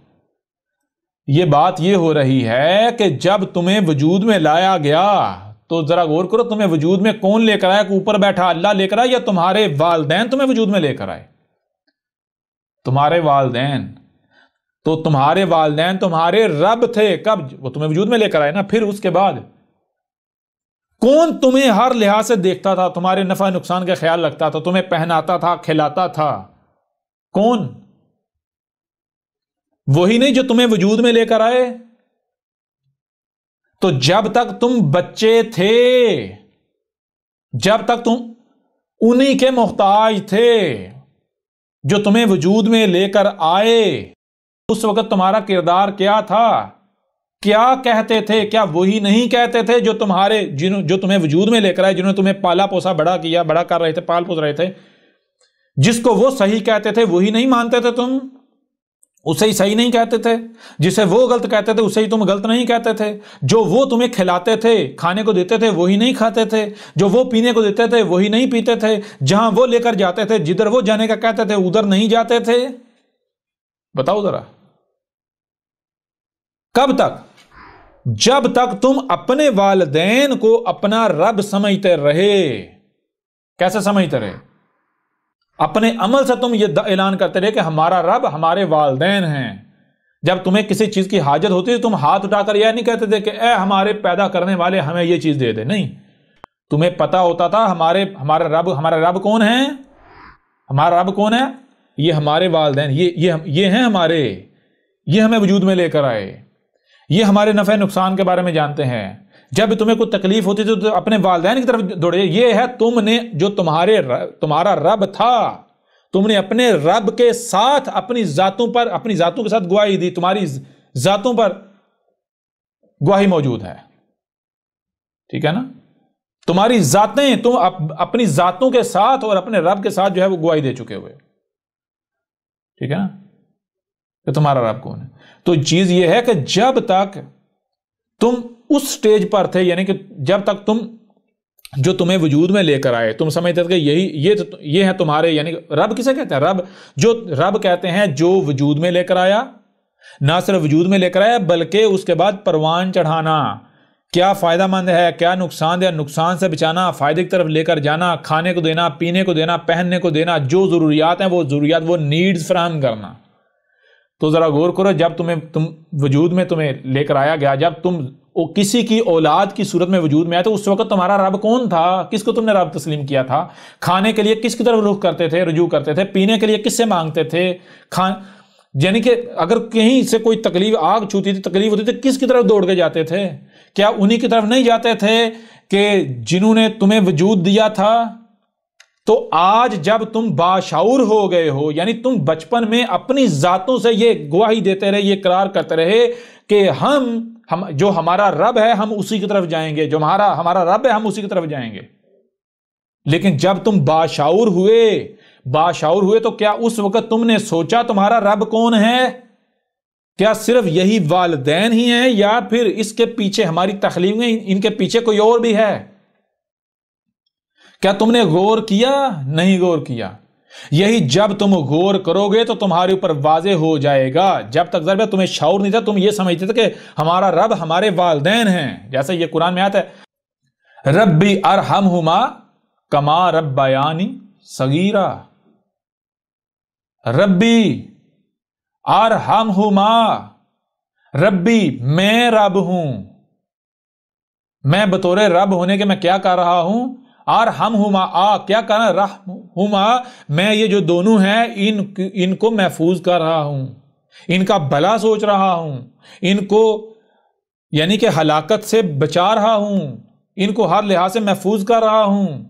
یہ بات یہ ہو رہی ہے کہ جب تمہیں وجود میں لایا گیا تو ذرا غور کرو، تمہیں وجود میں کون لے کر آیا؟ کہ اوپر بیٹھا اللہ لے کر آیا، یا تمہارے والدین تمہیں وجود میں لے کر آئے؟ تمہارے والدین. تو تمہارے والدین تمہارے رب تھے کب؟ وہ تمہیں وجود میں لے کر آئے نا. پھر اس کے بعد کون تمہیں ہر لحاظ سے دیکھتا تھا، تمہارے نفع نقصان کا خیال رکھتا تھا، تمہیں پہناتا تھا، کھلاتا تھا؟ کون؟ وہی نہیں جو تمہیں وجود میں لے کر آئے. تو جب تک تم بچے تھے، جب تک تم انہی کے محتاج تھے جو تمہیں وجود میں لے کر آئے، اس وقت تمہارا کردار کیا تھا؟ کیا کہتے تھے؟ کیا وہی نہیں کہتے تھے جو تمہیں وجود میں لے کر آئے، جنہوں نے تمہیں پالا پوسا، بڑا کیا، بڑا کر رہے تھے، پال پوس رہے تھے، جس کو وہ صحیح کہتے تھے وہی نہیں مانتے تھے تم؟ اسے ہی صحیح نہیں کہتے تھے، جسے وہ غلط کہتے تھے اسے ہی تم غلط نہیں کہتے تھے، جو وہ تمہیں کھلاتے تھے کھانے کو دیتے تھے وہی نہیں کھاتے تھے، جو وہ پینے کو دیتے تھے وہی نہیں پیتے تھے، جہاں وہ لے کر جاتے تھے جدھر وہ جانے کا کہتے تھے ادھر نہیں جاتے تھے۔ بتاؤ ذرا، کب تک؟ جب تک تم اپنے والدین کو اپنا رب سمجھتے رہے۔ کیسے سمجھتے رہے؟ اپنے عمل سے تم یہ اعلان کرتے رہے کہ ہمارا رب ہمارے والدین ہیں۔ جب تمہیں کسی چیز کی حاجت ہوتی ہے تم ہاتھ اٹھا کر یہ نہیں کہتے تھے کہ اے ہمارے پیدا کرنے والے ہمیں یہ چیز دے دے، نہیں، تمہیں پتا ہوتا تھا ہمارا رب کون ہے؟ ہمارا رب کون ہے؟ یہ ہمارے والدین، یہ ہیں ہمارے، یہ ہمیں وجود میں لے کر آئے، یہ ہمارے نفع نقصان کے بارے میں جانتے ہیں۔ جب تمہیں کوئی تکلیف ہوتی تھی تو اپنے والدین کی طرف دوڑے۔ یہ ہے تم نے جو تمہارا رب تھا، تم نے اپنے رب کے ساتھ اپنی ذاتوں کے ساتھ گواہی دی، تمہاری ذاتوں پر گواہی موجود ہے، ٹھیک ہے نا؟ تمہاری ذاتیں، تم اپنی ذاتوں کے ساتھ اور اپنے رب کے ساتھ جو ہے وہ گواہی دے چکے ہوئے، ٹھیک ہے نا، کہ تمہارا رب کون ہے۔ تو چیز یہ ہے کہ جب تک تم اس سٹیج پر تھے، یعنی کہ جب تک تم جو تمہیں وجود میں لے کر آئے، تم سمجھتے تھے کہ یہ ہے تمہارے، یعنی رب کسے کہتے ہیں؟ رب کہتے ہیں جو وجود میں لے کر آیا، نہ صرف وجود میں لے کر آیا بلکہ اس کے بعد پروان چڑھانا، کیا فائدہ مند ہے، کیا نقصان دہ، نقصان سے بچانا، فائدے کی طرف لے کر جانا، کھانے کو دینا، پینے کو دینا، پہننے کو دینا، جو ضروریات ہیں وہ ضروریات، وہ نیڈز فراہم کرنا۔ تو ذرا غور کرو، جب تم وجود میں تمہیں لے کر آیا گیا، جب تم کسی کی اولاد کی صورت میں وجود میں آئے تو اس وقت تمہارا رب کون تھا؟ کس کو تم نے رب تسلیم کیا تھا؟ کھانے کے لیے کس کی طرف رجوع کرتے تھے؟ پینے کے لیے کس سے مانگتے تھے؟ یعنی کہ اگر کہیں سے کوئی تکلیف، آگ چھوتی تھی، تکلیف ہوتی تھی، کس کی طرف دوڑ کے جاتے تھے؟ کیا انہی کی طرف نہیں جاتے تھے کہ جنہوں نے تمہیں وجود دیا تھا؟ تو آج جب تم باشعور ہو گئے ہو، یعنی تم بچپن میں اپنی ذاتوں سے یہ گواہی دیتے رہے، یہ اقرار کرتے رہے کہ ہم جو ہمارا رب ہے ہم اسی کی طرف جائیں گے، جو ہمارا رب ہے ہم اسی کی طرف جائیں گے۔ لیکن جب تم باشعور ہوئے تو کیا اس وقت تم نے سوچا تمہارا رب کون ہے؟ کیا صرف یہی والدین ہی ہیں یا پھر اس کے پیچھے ہماری تخلیق میں ان کے پیچھے کوئی اور بھی ہے؟ کیا تم نے غور کیا؟ نہیں غور کیا۔ یہی جب تم غور کرو گے تو تمہارے اوپر واضح ہو جائے گا۔ جب تک ضرب تمہیں شعور نہیں تھا، تم یہ سمجھتے تھے کہ ہمارا رب ہمارے والدین ہیں، جیسے یہ قرآن میں آتا ہے ربی ارحمہما کما ربیانی صغیرا، ربی ارحمہما، ربی میں رب ہوں، میں بطور رب ہونے کے میں کیا کر رہا ہوں؟ ارحمہما، کیا کرنا؟ رحمہما، میں یہ جو دونوں ہیں ان کو محفوظ کر رہا ہوں، ان کا بھلا سوچ رہا ہوں، ان کو یعنی کہ ہلاکت سے بچا رہا ہوں، ان کو ہر لحاظ سے محفوظ کر رہا ہوں۔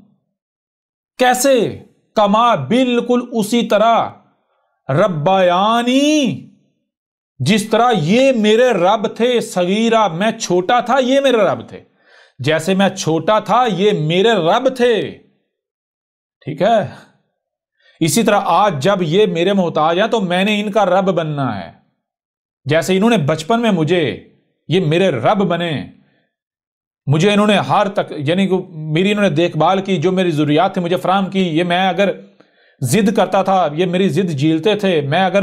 کیسے؟ کما، بالکل اسی طرح، ربیانی، جس طرح یہ میرے رب تھے، صغیرہ، میں چھوٹا تھا یہ میرے رب تھے، جیسے میں چھوٹا تھا یہ میرے رب تھے، ٹھیک ہے؟ اسی طرح آج جب یہ میرے محتاج ہیں تو میں نے ان کا رب بننا ہے، جیسے انہوں نے بچپن میں مجھے یہ میرے رب بنے، مجھے انہوں نے ہر تک یعنی میری انہوں نے دیکھ بھال کی، جو میری ضروریات تھی مجھے فراہم کی، یہ میں اگر ضد کرتا تھا یہ میری ضد جھیلتے تھے، میں اگر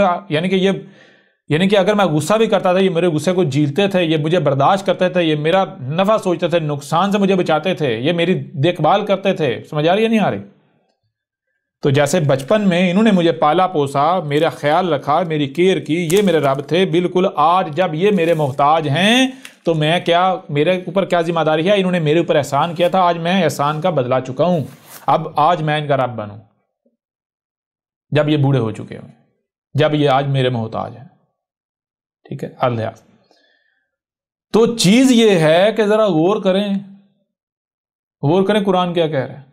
یعنی کہ اگر میں غصہ بھی کرتا تھا یہ میرے غصے کو جھیلتے تھے، یہ مجھے برداشت کرتے تھے، یہ میرا نفع سوچتے تھے، نقصان سے مجھے بچاتے تھے، یہ میری دیکھ بھال کرتے تھے۔ سمجھ آ رہی ہے نہیں آ رہی؟ تو جیسے بچپن میں انہوں نے مجھے پالا پوسا، میرا خیال رکھا، میری کیئر کی، یہ میرے رب تھے، بالکل آج جب یہ میرے محتاج ہیں تو میں میرے اوپر کیا ذمہ داری ہے؟ انہوں نے میرے اوپر احسان کیا تھا، آج میں احسان کا بدلا چکا ہوں، اب آج میں ان کا رب بنوں، جب یہ بوڑھے ہو چکے ہوں، جب یہ آج میرے محتاج ہیں، ٹھیک ہے؟ اللہ، تو چیز یہ ہے کہ ذرا غور کریں قرآن کیا کہہ رہے ہیں۔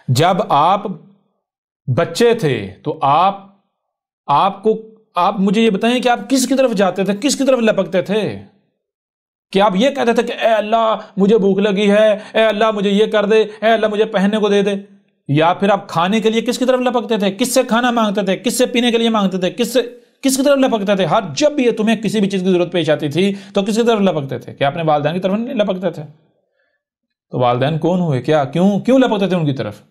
جب آپ بچے تھے تو آپ مجھے یہ بتائیں کہ آپ کس کی طرف جاتے تھے، کس کی طرف لپکتے تھے؟ کہ آپ یہ کہتے تھے کہ اے اللہ مجھے بھوک لگی ہے، اے اللہ مجھے یہ کر دے، اے اللہ مجھے پہننے کو دے دے، یا پھر آپ کھانے کے لیے کس کی طرف لپکتے تھے؟ کس سے کھانا مانگتے تھے؟ کس سے پینے کے لیے مانگتے تھے؟ کس کی طرف لپکتے تھے؟ ہر جب بھی تمہیں کسی بھی چیز کی ضرورت پیش آتی تھی تو کس کی طرف لپکتے تھے؟ کیا اپنے والدین کی طرف نہیں لپکتے تھے؟ تو والدین کون ہوئے؟ کیا کیوں لپکتے تھے ان کی طرف؟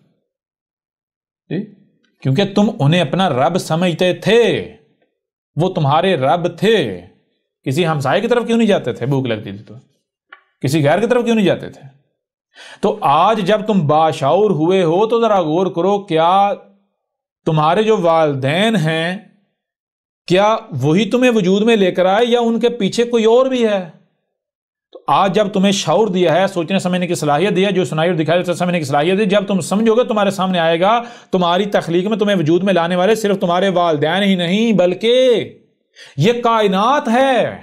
کیونکہ تم انہیں اپنا رب سمجھتے تھے، وہ تمہارے رب تھے۔ کسی ہمسائے کی طرف کیوں نہیں جاتے تھے؟ بھوک لگتی تھی تو کسی غیر کی طرف کیوں نہیں جاتے تھے؟ تو آج جب تم باشعور ہوئے ہو تو ذرا غور کرو، کیا تمہارے جو والدین ہیں کیا وہی تمہیں وجود میں لے کر آئے یا ان کے پیچھے کوئی اور بھی ہے؟ تو آج جب تمہیں شعور دیا ہے، سوچنے سمجھنے کی صلاحیت دی ہے، جو سنائی اور دکھائی سمجھنے کی صلاحیت دی، جب تم سمجھو گے تمہارے سامنے آئے گا تمہاری تخلیق میں تمہیں وجود میں لانے والے صرف تمہارے والدین ہی نہیں بلکہ یہ کائنات ہے۔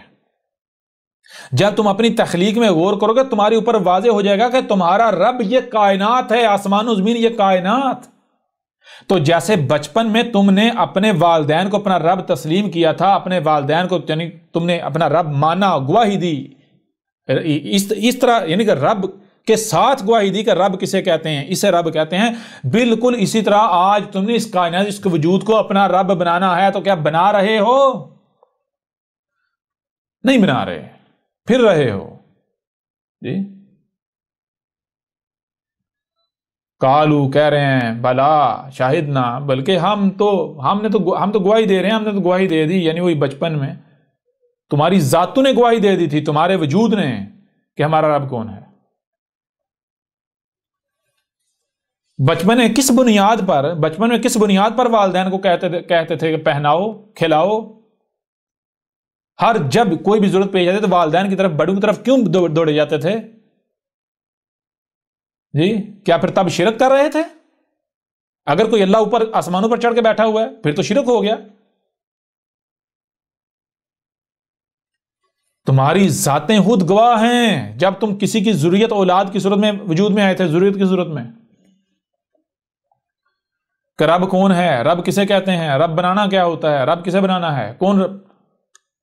جب تم اپنی تخلیق میں غور کرو گے تمہارے اوپر واضح ہو جائے گا کہ تمہارا رب یہ کائنات ہے، آسمان و زمین یہ کائنات۔ تو جیسے بچپن میں تم نے اپنے والدین کو اپنا رب تسلیم کیا تھا، اپنے والدین کو یعنی تم نے اپنا رب مانا، گواہی دی، اس طرح یعنی کہ رب کے ساتھ گواہی دی کہ رب کسے کہتے ہیں، اسے رب کہتے ہیں، بالکل اسی طرح آج تم نے اس کائنات اس کے وجود کو اپنا رب بنانا ہے۔ تو کیا بنا رہے ہو؟ نہیں بنا رہے، پھر رہے ہو جی۔ کالو کہہ رہے ہیں بلا شاہدنا، بلکہ ہم تو گواہی دے رہے ہیں، ہم نے تو گواہی دے دی، یعنی وہی بچپن میں تمہاری ذاتوں نے گواہی دے دی تھی، تمہارے وجود نے، کہ ہمارا رب کون ہے۔ بچپن میں کس بنیاد پر والدین کو کہتے تھے کہ پہناؤ کھلاؤ؟ ہر جب کوئی بھی ضرورت پیش آتی تو والدین کی طرف، بڑوں کی طرف کیوں دوڑے جاتے تھے جی؟ کیا پھر تب شرک کر رہے تھے؟ اگر کوئی اللہ اوپر آسمانوں پر چڑھ کے بیٹھا ہوا ہے پھر تو شرک ہو گیا۔ تمہاری ذاتیں خود گواہ ہیں، جب تم کسی کی ضروریت اولاد کی صورت میں وجود میں آئے تھے، ضرورت کی صورت میں، کہ رب کون ہے، رب کسے کہتے ہیں، رب بنانا کیا ہوتا ہے، رب کسے بنانا ہے، کون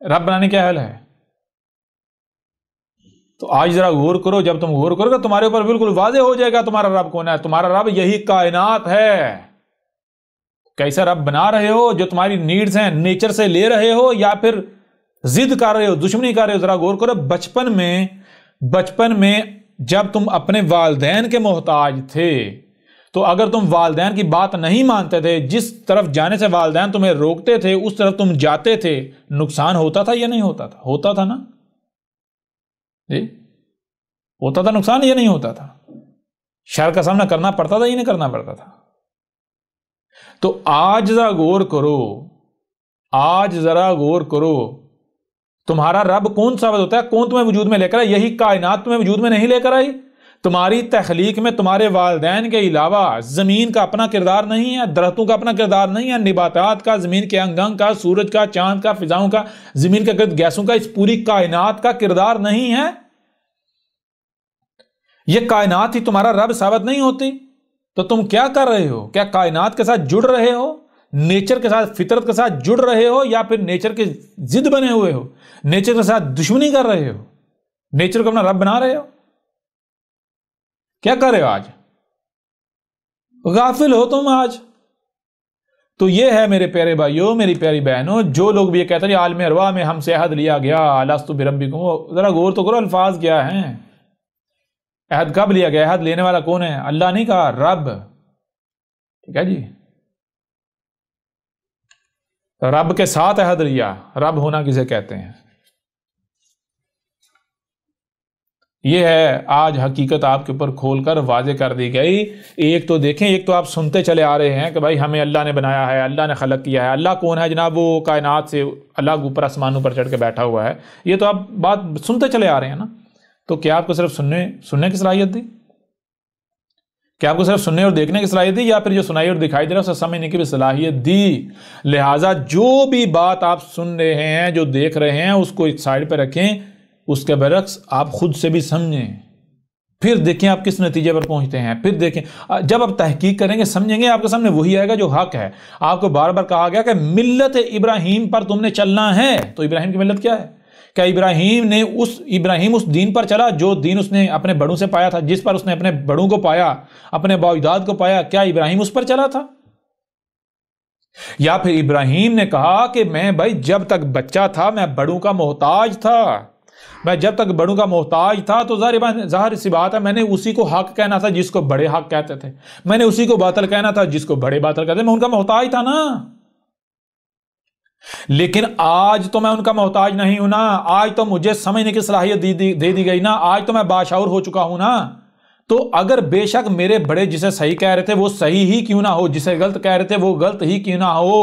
رب بنانے کیا حل ہے۔ تو آج ذرا غور کرو، جب تم غور کرو گے تمہارے اوپر بالکل واضح ہو جائے گا تمہارا رب کون ہے۔ تمہارا رب یہی کائنات ہے۔ کیسا رب بنا رہے ہو؟ جو تمہاری نیڈز ہیں نیچر سے لے رہے ہو یا پھر ضد کر رہے ہو، دشمنی کر رہے ہو؟ ذرا غور کرو، بچپن میں جب تم اپنے والدین کے محتاج تھے تو اگر تم والدین کی بات نہیں مانتے تھے، جس طرف جانے سے والدین تمہیں روکتے تھے اس طرف تم جاتے تھے، نقصان ہوتا تھا یا نہیں ہوتا تھا؟ ہوتا تھا نا جی؟ ہوتا تھا نقصان یا نہیں ہوتا تھا؟ شر کا سامنا کرنا پڑتا تھا یا نہیں کرنا پڑتا تھا؟ تو آج ذرا غور کرو، تمہارا رب کون ثابت ہوتا ہے؟ کون تمہیں وجود میں لے کر آئی؟ یہی کائنات تمہیں وجود میں نہیں لے کر آئی؟ تمہاری تخلیق میں تمہارے والدین کے علاوہ زمین کا اپنا کردار نہیں ہے، درختوں کا اپنا کردار نہیں ہے، نباتات کا، زمین کے انگ کا، سورج کا، چاند کا، فضاؤں کا، زمین کے گرد گیسوں کا، اس پوری کائنات کا کردار نہیں ہے؟ یہ کائنات ہی تمہارا رب ثابت نہیں ہوتی تو تم کیا کر رہے ہو؟ کیا کائنات کے ساتھ جڑ رہے ہو، نیچر کے ساتھ، فطرت کے ساتھ جڑ رہے ہو، یا پھر نیچر کے ضد بنے ہوئے ہو، نیچر کے ساتھ دشمنی کر رہے ہو، نیچر کو اپنا رب بنا رہے ہو؟ کیا کر رہے ہو؟ آج غافل ہو تم آج۔ تو یہ ہے میرے پیارے بھائیوں، میری پیاری بہنوں، جو لوگ بھی یہ کہتے ہیں عالم ارواح میں ہم سے عہد لیا گیا، الستو بربکم، ذرا غور تو کرو الفاظ کیا ہیں۔ عہد کب لیا گیا؟ عہد لینے والا کون ہے؟ اللہ نہیں کہا، رب۔ ٹھیک ہے جی، رب کے ساتھ عہد لیا۔ رب ہونا کسے کہتے ہیں؟ یہ ہے آج حقیقت آپ کے اوپر کھول کر واضح کر دی گئی۔ ایک تو دیکھیں، ایک تو آپ سنتے چلے آ رہے ہیں کہ بھائی ہمیں اللہ نے بنایا ہے، اللہ نے خلق کیا ہے۔ اللہ کون ہے جناب؟ وہ کائنات سے اللہ کے اوپر آسمانوں پر چڑھ کے بیٹھا ہوا ہے۔ یہ تو آپ بات سنتے چلے آ رہے ہیں نا۔ تو کیا آپ کو صرف سننے کی صلاحیت دی؟ کیا آپ کو صرف سننے اور دیکھنے کی صلاحیت دی، یا پھر جو سنائی اور دکھائی دے رہا ہے اسے سمجھنے کی بھی صلاحیت دی؟ لہٰذا جو بھی بات آپ سن رہے ہیں، جو دیکھ رہے ہیں، اس کو ایک سائڈ پہ رکھیں، اس کے برعکس آپ خود سے بھی سمجھیں، پھر دیکھیں آپ کس نتیجے پر پہنچتے ہیں، پھر دیکھیں۔ جب آپ تحقیق کریں گے، سمجھیں گے، آپ کے سامنے وہی آئے گا جو حق ہے۔ آپ کو بار بار کہا گیا کہ ملت ابراہیم پر تم نے چلنا ہے۔ تو ابراہیم کی ملت کیا ہے؟ کہ ابراہیم اس دین پر چلا جو دین اس نے اپنے بڑوں سے پایا تھا، جس پر اس نے اپنے بڑوں کو پایا، اپنے بااجداد کو پایا۔ کیا ابراہیم اس پر چلا تھا؟ یا پھر ابراہیم نے کہا کہ میں بھائی جب تک بچہ تھا میں بڑوں کا محتاج تھا، میں جب تک بڑوں کا محتاج تھا تو ظاہر سی بات ہے میں نے اسی کو حق کہنا تھا جس کو بڑے حق کہتے تھے، میں نے اسی کو باطل کہنا تھا جس کو بڑے باطل کہتے تھے، میں ان کا محتاج تھا نا۔ لیکن آج تو میں ان کا محتاج نہیں ہوں نا، آج تو مجھے سمجھنے کی صلاحیت دے دی گئی نا، آج تو میں باشعور ہو چکا ہوں نا۔ تو اگر بے شک میرے بڑے جسے صحیح کہہ رہے تھے وہ صحیح ہی کیوں نہ ہو، جسے غلط کہہ رہے تھے وہ غلط ہی کیوں نہ ہو،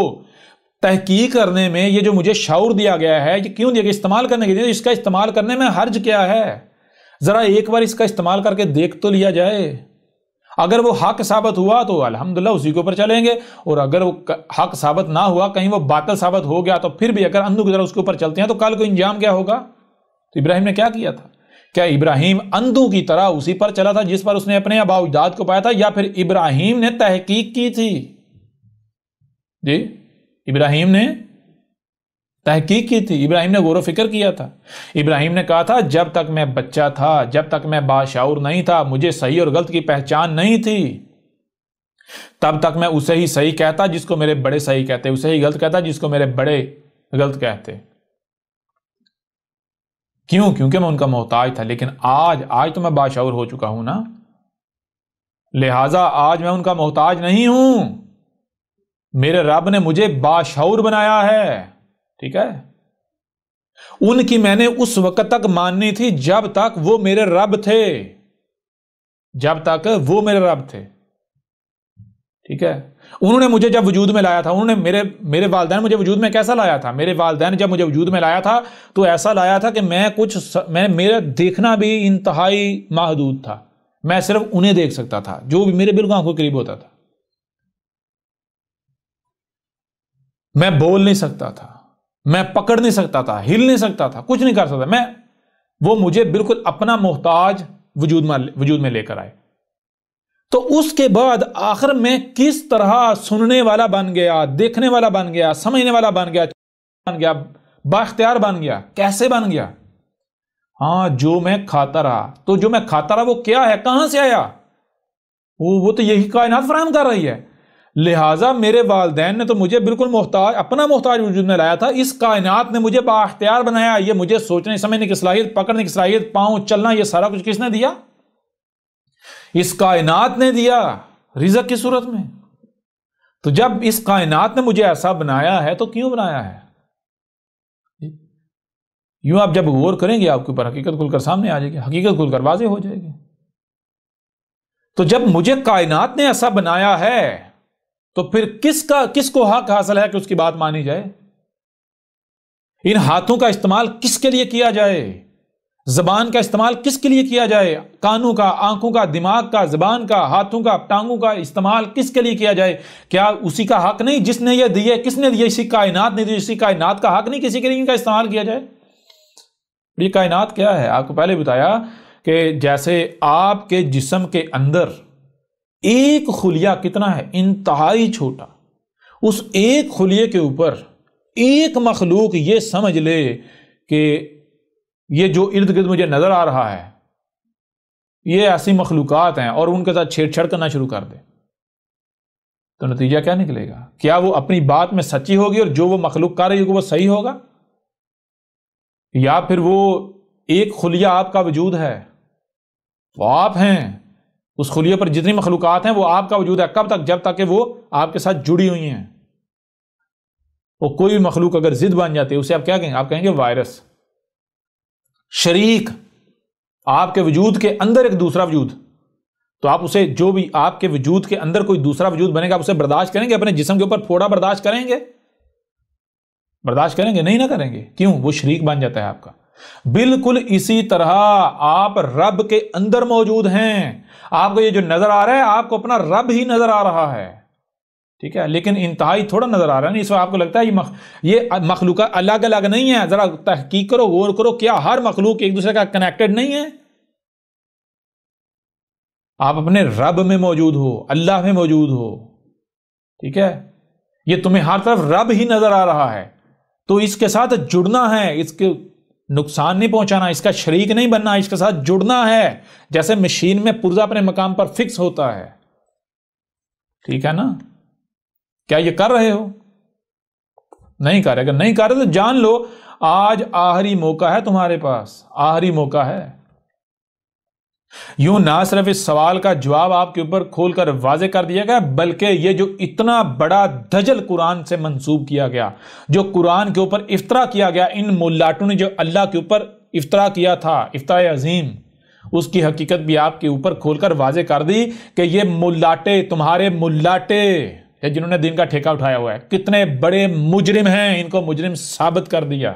تحقیق کرنے میں یہ جو مجھے شعور دیا گیا ہے یہ کیوں دیا گیا؟ استعمال کرنے کے لیے، اس کا استعمال کرنے میں حرج کیا ہے؟ ذرا ایک بار اس کا استعمال کر کے دیکھ تو لیا جائے، اگر وہ حق ثابت ہوا تو الحمدللہ اسی کے اوپر چلیں گے، اور اگر وہ حق ثابت نہ ہوا، کہیں وہ باطل ثابت ہو گیا، تو پھر بھی اگر اندھوں کی طرح اس کے اوپر چلتے ہیں تو کل کو انجام کیا ہوگا؟ تو ابراہیم نے کیا کیا تھا؟ کیا ابراہیم اندھوں کی طرح اسی پر چلا تھا جس پر اس نے اپنے آباء و اجداد کو پایا تھا، یا پھر ابراہیم نے تحقیق کی تھی؟ جی ابراہیم نے تحقیق کی تھی، ابراہیم نے غور و فکر کیا تھا۔ ابراہیم نے کہا تھا جب تک میں بچہ تھا، جب تک میں باشعور نہیں تھا، مجھے صحیح اور غلط کی پہچان نہیں تھی، تب تک میں اسے ہی صحیح کہتا جس کو میرے بڑے صحیح کہتے، اسے ہی غلط کہتا جس کو میرے بڑے غلط کہتے۔ کیوں؟ کیونکہ میں ان کا محتاج تھا۔ لیکن آج تو میں باشعور ہو چکا ہوں نا، لہٰذا آج میں ان کا محتاج نہیں ہوں، میرے رب نے مجھے باشعور بنایا ہے، ٹھیک ہے؟ ان کی میں نے اس وقت تک ماننی تھی جب تک وہ میرے رب تھے، جب تک وہ میرے رب تھے، ٹھیک ہے؟ انہوں نے مجھے جب وجود میں لایا تھا، انہوں نے میرے والدین مجھے وجود میں کیسا لایا تھا؟ میرے والدین جب مجھے وجود میں لایا تھا تو ایسا لایا تھا کہ میرا دیکھنا بھی انتہائی محدود تھا، میں صرف انہیں دیکھ سکتا تھا جو بھی میرے بالکل آنکھوں کے قریب ہوتا تھا، میں بول نہیں سکتا تھا، میں پکڑ نہیں سکتا تھا، ہل نہیں سکتا تھا، کچھ نہیں کر سکتا، وہ مجھے بالکل اپنا محتاج وجود میں لے کر آئے۔ تو اس کے بعد آخر میں کس طرح سننے والا بن گیا، دیکھنے والا بن گیا، سمجھنے والا بن گیا، بااختیار بن گیا، کیسے بن گیا؟ ہاں، جو میں کھاتا رہا، تو جو میں کھاتا رہا وہ کیا ہے؟ کہاں سے آیا؟ وہ تو یہی کائنات فراہم کر رہی ہے۔ لہٰذا میرے والدین نے تو مجھے بالکل اپنا محتاج وجود میں لایا تھا، اس کائنات نے مجھے بااختیار بنایا، یہ مجھے سوچنے سمجھنے کی صلاحیت، پکڑنے کی صلاحیت، پاؤں چلنا، یہ سارا کچھ کس نے دیا؟ اس کائنات نے دیا، رزق کی صورت میں۔ تو جب اس کائنات نے مجھے ایسا بنایا ہے تو کیوں بنایا ہے؟ یوں آپ جب غور کریں گے آپ کے اوپر حقیقت کھل کر سامنے آ جائے گی، حقیقت کھل کر واضح ہو جائے گی۔ تو جب مجھے کائنات نے ایسا بنایا ہے تو پھر کس کو حق حاصل ہے کہ اس کی بات مانی جائے؟ ان ہاتھوں کا استعمال کس کے لیے کیا جائے؟ زبان کا استعمال کس کے لیے کیا جائے؟ کانوں کا، آنکھوں کا، دماغ کا، زبان کا، ہاتھوں کا، ٹانگوں کا استعمال کس کے لیے کیا جائے؟ کیا اسی کا حق نہیں جس نے یہ دیے؟ کس نے دیے؟ اسی کائنات نے دی، اسی کائنات کا حق نہیں کسی کے لیے ان کا استعمال کیا جائے؟ یہ کائنات کیا ہے؟ آپ کو پہلے بتایا کہ جیسے آپ کے جسم کے اندر ایک خلیہ کتنا ہے؟ انتہائی چھوٹا، اس ایک خلیے کے اوپر ایک مخلوق یہ سمجھ لے کہ یہ جو ارد گرد مجھے نظر آ رہا ہے یہ ایسی مخلوقات ہیں، اور ان کے ساتھ چھیڑ چھاڑ کرنا شروع کر دے، تو نتیجہ کیا نکلے گا؟ کیا وہ اپنی بات میں سچی ہوگی اور جو وہ مخلوق کر رہی ہوگی وہ صحیح ہوگا؟ یا پھر وہ ایک خلیہ آپ کا وجود ہے، وہ آپ ہیں، اس خلیے پر جتنی مخلوقات ہیں وہ آپ کا وجود ہے، کب تک؟ جب تک کہ وہ آپ کے ساتھ جڑی ہوئی ہیں۔ وہ کوئی مخلوق اگر ضد بن جاتی ہے اسے آپ کیا کہیں گے؟ آپ کہیں گے وائرس، شریک، آپ کے وجود کے اندر ایک دوسرا وجود، تو آپ اسے، جو بھی آپ کے وجود کے اندر کوئی دوسرا وجود بنے گا آپ اسے برداشت کریں گے؟ اپنے جسم کے اوپر پھوڑا برداشت کریں گے؟ برداشت کریں گے؟ نہیں نہ کریں گے۔ کیوں؟ وہ شریک بن جاتا ہے آپ کا۔ بالکل اسی طرح آپ رب کے اندر موجود ہیں، آپ کو یہ جو نظر آ رہا ہے آپ کو اپنا رب ہی نظر آ رہا ہے، ٹھیک ہے؟ لیکن انتہائی تھوڑا نظر آ رہا ہے نا، اس وقت آپ کو لگتا ہے یہ مخلوقات الگ الگ نہیں ہے۔ ذرا تحقیق کرو، غور کرو، کیا ہر مخلوق ایک دوسرے کا کنیکٹڈ نہیں ہے؟ آپ اپنے رب میں موجود ہو، اللہ میں موجود ہو، ٹھیک ہے؟ یہ تمہیں ہر طرف رب ہی نظر آ رہا ہے، تو اس کے ساتھ جڑنا ہے، اس کے نقصان نہیں پہنچانا، اس کا شریک نہیں بننا، اس کے ساتھ جڑنا ہے، جیسے مشین میں پرزہ اپنے مقام پر فکس ہوتا ہے، ٹھیک ہے نا؟ کیا یہ کر رہے ہو؟ نہیں کر رہے. اگر نہیں کر رہے تو جان لو آج آخری موقع ہے تمہارے پاس، آخری موقع ہے. یوں نہ صرف اس سوال کا جواب آپ کے اوپر کھول کر واضح کر دیا گیا، بلکہ یہ جو اتنا بڑا دجل قرآن سے منسوب کیا گیا، جو قرآن کے اوپر افطرا کیا گیا، ان ملاٹوں نے جو اللہ کے اوپر افطرا کیا تھا، افطرا عظیم، اس کی حقیقت بھی آپ کے اوپر کھول کر واضح کر دی کہ یہ ملاٹے، تمہارے ملاٹے جنہوں نے دین کا ٹھیکہ اٹھایا ہوا ہے، کتنے بڑے مجرم ہیں. ان کو مجرم ثابت کر دیا.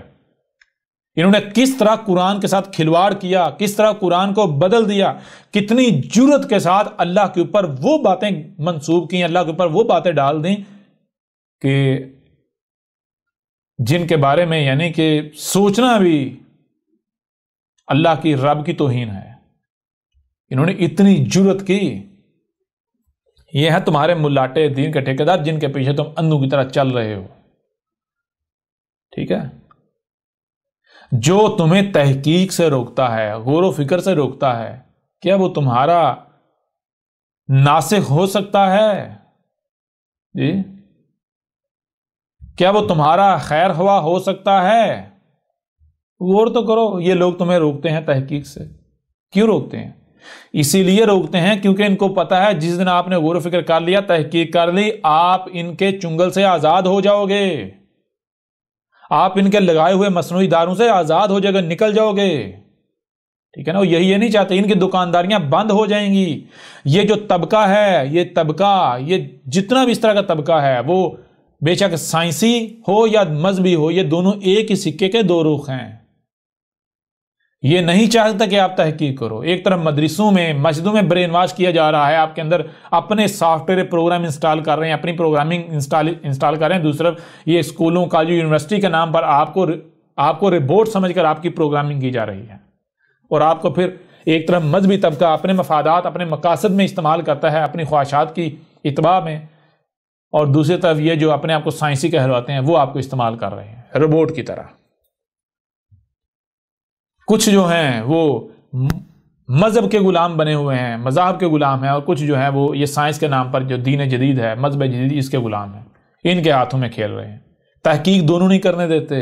انہوں نے کس طرح قرآن کے ساتھ کھلواڑ کیا، کس طرح قرآن کو بدل دیا، کتنی جرت کے ساتھ اللہ کے اوپر وہ باتیں منسوب کی، اللہ کے اوپر وہ باتیں ڈال دیں کہ جن کے بارے میں یعنی کہ سوچنا بھی اللہ کی رب کی توہین ہے. انہوں نے اتنی جرت کی. یہ ہے تمہارے ملاٹے دین کے ٹھیکیدار جن کے پیچھے تم اندھوں کی طرح چل رہے ہو. ٹھیک ہے، جو تمہیں تحقیق سے روکتا ہے، غور و فکر سے روکتا ہے، کیا وہ تمہارا ناسخ ہو سکتا ہے؟ جی، کیا وہ تمہارا خیر خواہ ہو سکتا ہے؟ غور تو کرو. یہ لوگ تمہیں روکتے ہیں تحقیق سے. کیوں روکتے ہیں؟ اسی لیے روکتے ہیں کیونکہ ان کو پتا ہے جس دن آپ نے غور و فکر کر لیا، تحقیق کر لی، آپ ان کے چنگل سے آزاد ہو جاؤ گے، آپ ان کے لگائے ہوئے مصنوعی داروں سے آزاد ہو جائے گا، نکل جاؤ گے. ٹھیک ہے نا؟ یہ نہیں چاہتے. ان کی دکانداریاں بند ہو جائیں گی. یہ جو طبقہ ہے، یہ طبقہ، یہ جتنا بھی اس طرح کا طبقہ ہے، وہ بے شک سائنسی ہو یا مذہبی ہو، یہ دونوں ایک ہی سکے کے دو رخ ہیں. یہ نہیں چاہتا کہ آپ تحقیق کرو. ایک طرف مدرسوں میں، مسجدوں میں برین واش کیا جا رہا ہے، آپ کے اندر اپنے سافٹ ویئر پروگرام انسٹال کر رہے ہیں، اپنی پروگرامنگ انسٹال کر رہے ہیں. دوسری طرف یہ اسکولوں، کالجوں، یونیورسٹی کے نام پر آپ کو ربورٹ سمجھ کر آپ کی پروگرامنگ کی جا رہی ہے، اور آپ کو پھر ایک طرف مذہبی طبقہ اپنے مفادات، اپنے مقاصد میں استعمال کرتا ہے، اپنی خواہشات کی اتباع میں، اور دوسری طرف یہ جو اپنے آپ کو سائنسی کہلواتے ہیں وہ آپ کو استعمال کر رہے ہیں روبوٹ کی طرح. کچھ جو ہیں وہ مذہب کے غلام بنے ہوئے ہیں، مذاہب کے غلام ہیں، اور کچھ جو ہیں وہ یہ سائنس کے نام پر جو دین جدید ہے، مذہب جدید، اس کے غلام ہیں. ان کے ہاتھوں میں کھیل رہے ہیں. تحقیق دونوں نہیں کرنے دیتے.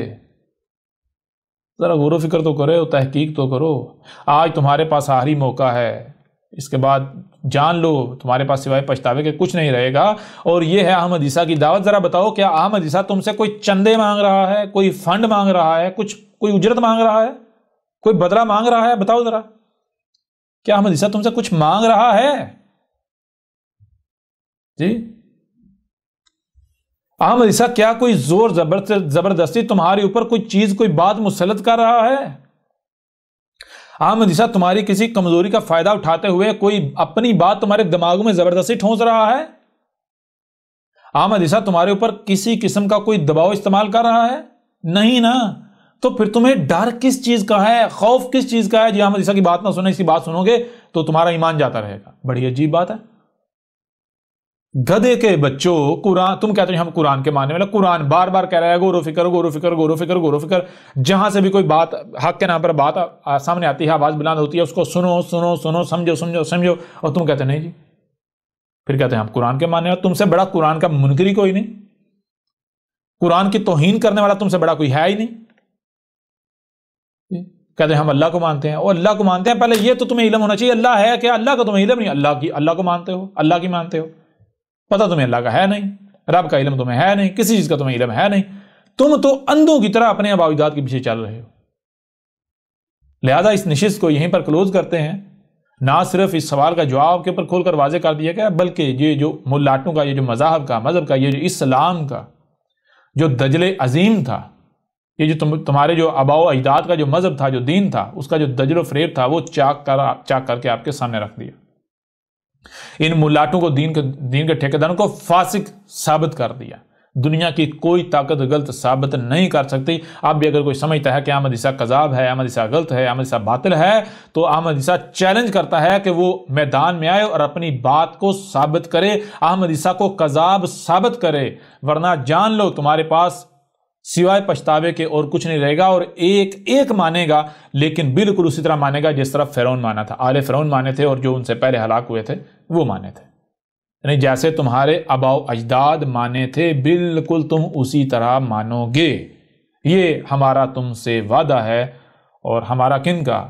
ذرا غور و فکر تو کرو، تحقیق تو کرو. آج تمہارے پاس آخری موقع ہے. اس کے بعد جان لو تمہارے پاس سوائے پچھتاوے کے کچھ نہیں رہے گا. اور یہ ہے احمد عیسیٰ کی دعوت. ذرا بتاؤ، کیا احمد عیسیٰ تم سے کوئی چندے مانگ رہا ہے، کوئی فنڈ مانگ رہا ہے، کوئی اجرت مانگ رہا ہے، کوئی بدلہ مانگ رہا ہے؟ بتاؤ ذرا، کیا احمد عیسیٰ تم سے کچھ مانگ رہا ہے؟ جی، احمد عیسیٰ کیا کوئی زور زبردستی تمہارے اوپر کوئی چیز، کوئی بات مسلط کر رہا ہے؟ احمد عیسیٰ تمہاری کسی کمزوری کا فائدہ اٹھاتے ہوئے کوئی اپنی بات تمہارے دماغوں میں زبردستی ٹھونس رہا ہے؟ احمد عیسیٰ تمہارے اوپر کسی قسم کا کوئی دباؤ استعمال کر رہا ہے؟ نہیں نا. تو پھر تمہیں ڈر کس چیز کا ہے، خوف کس چیز کا ہے؟ جی احمد عیسیٰ کی بات نہ سنیں، اس کی بات سنو گے تو تمہارا ایمان جاتا رہے گا. بڑی عجیب بات ہے. گدھے کے بچوں، قرآن تم کہتے ہیں ہم قرآن کے ماننے والے. قرآن بار بار کہہ رہا ہے غور و فکر، غور و فکر، غور و فکر، غور و فکر. جہاں سے بھی کوئی بات حق کے نام پر بات سامنے آتی ہے، آواز بلند ہوتی ہے، اس کو سنو سنو سنو، سمجھو سمجھو سمجھو. اور تم کہتے ہیں نہیں جی، پھر کہتے ہیں ہم قرآن کے ماننے والے. تم سے بڑا قرآن کا منکر ہی کوئی نہیں. قرآن کی توہین کرنے والا تم سے بڑا کوئی ہے ہی نہیں. کہتے ہیں ہم اللہ کو مانتے ہیں. اور اللہ کو مانتے ہیں، پہلے یہ تو تمہیں علم ہونا چاہیے اللہ ہے کیا. اللہ کا تمہیں علم نہیں. اللہ کو مانتے ہو، اللہ کی مانتے ہو، پتہ تمہیں اللہ کا ہے نہیں، رب کا علم تمہیں ہے نہیں، کسی چیز کا تمہیں علم ہے نہیں. تم تو اندھوں کی طرح اپنے اباؤ کے پیچھے چل رہے ہو. لہذا اس نشست کو یہیں پر کلوز کرتے ہیں. نہ صرف اس سوال کا جواب کے اوپر کھول کر واضح کر دیا گیا، بلکہ یہ جو ملاٹوں کا، یہ جو مذہب کا، یہ جو اسلام کا جو دجل عظیم تھا، یہ جو تمہارے جو آباء و اجداد کا جو مذہب تھا، جو دین تھا، اس کا جو دجل و فریب تھا، وہ چاک کر کے آپ کے سامنے رکھ دیا. ان ملاٹوں کو، دین کے ٹھیکیداروں کو فاسق ثابت کر دیا. دنیا کی کوئی طاقت غلط ثابت نہیں کر سکتی. اب بھی اگر کوئی سمجھتا ہے کہ احمد عیسیٰ کذاب ہے، احمد عیسیٰ غلط ہے، احمد عیسیٰ باطل ہے، تو احمد عیسیٰ چیلنج کرتا ہے کہ وہ میدان میں آئے اور اپنی بات کو ثابت کرے، احمد عیسیٰ کو کذاب ثابت کرے. ورنہ جان لو تمہارے پاس سوائے پچھتاوے کے اور کچھ نہیں رہے گا. اور ایک مانے گا، لیکن بالکل اسی طرح مانے گا جس طرح فرعون مانا تھا. آل فرعون مانے تھے، اور جو ان سے پہلے ہلاک ہوئے تھے وہ مانے تھے. یعنی جیسے تمہارے آباء و اجداد مانے تھے بالکل تم اسی طرح مانو گے، یہ ہمارا تم سے وعدہ ہے۔ اور ہمارا کن کا؟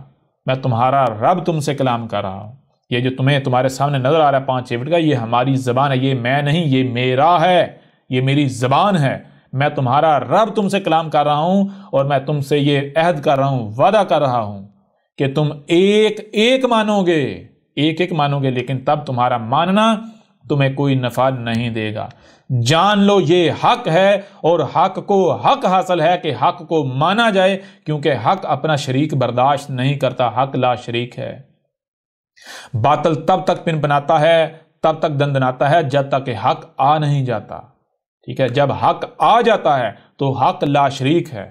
میں تمہارا رب تم سے کلام کر رہا ہوں۔ یہ جو تمہیں تمہارے سامنے نظر آ رہا ہے 5-6 فٹ کا، یہ ہماری زبان ہے، یہ میں نہیں، یہ میرا ہے، یہ میری زبان ہے۔ میں تمہارا رب تم سے کلام کر رہا ہوں اور میں تم سے یہ عہد کر رہا ہوں، وعدہ کر رہا ہوں کہ تم ایک ایک مانو گے، ایک ایک مانو گے، لیکن تب تمہارا ماننا تمہیں کوئی نفع نہیں دے گا۔ جان لو یہ حق ہے، اور حق کو حق حاصل ہے کہ حق کو مانا جائے، کیونکہ حق اپنا شریک برداشت نہیں کرتا، حق لا شریک ہے۔ باطل تب تک پن پناتا ہے، تب تک دندناتا ہے جب تک کہ حق آ نہیں جاتا، ٹھیک ہے؟ جب حق آ جاتا ہے تو حق لا شریک ہے۔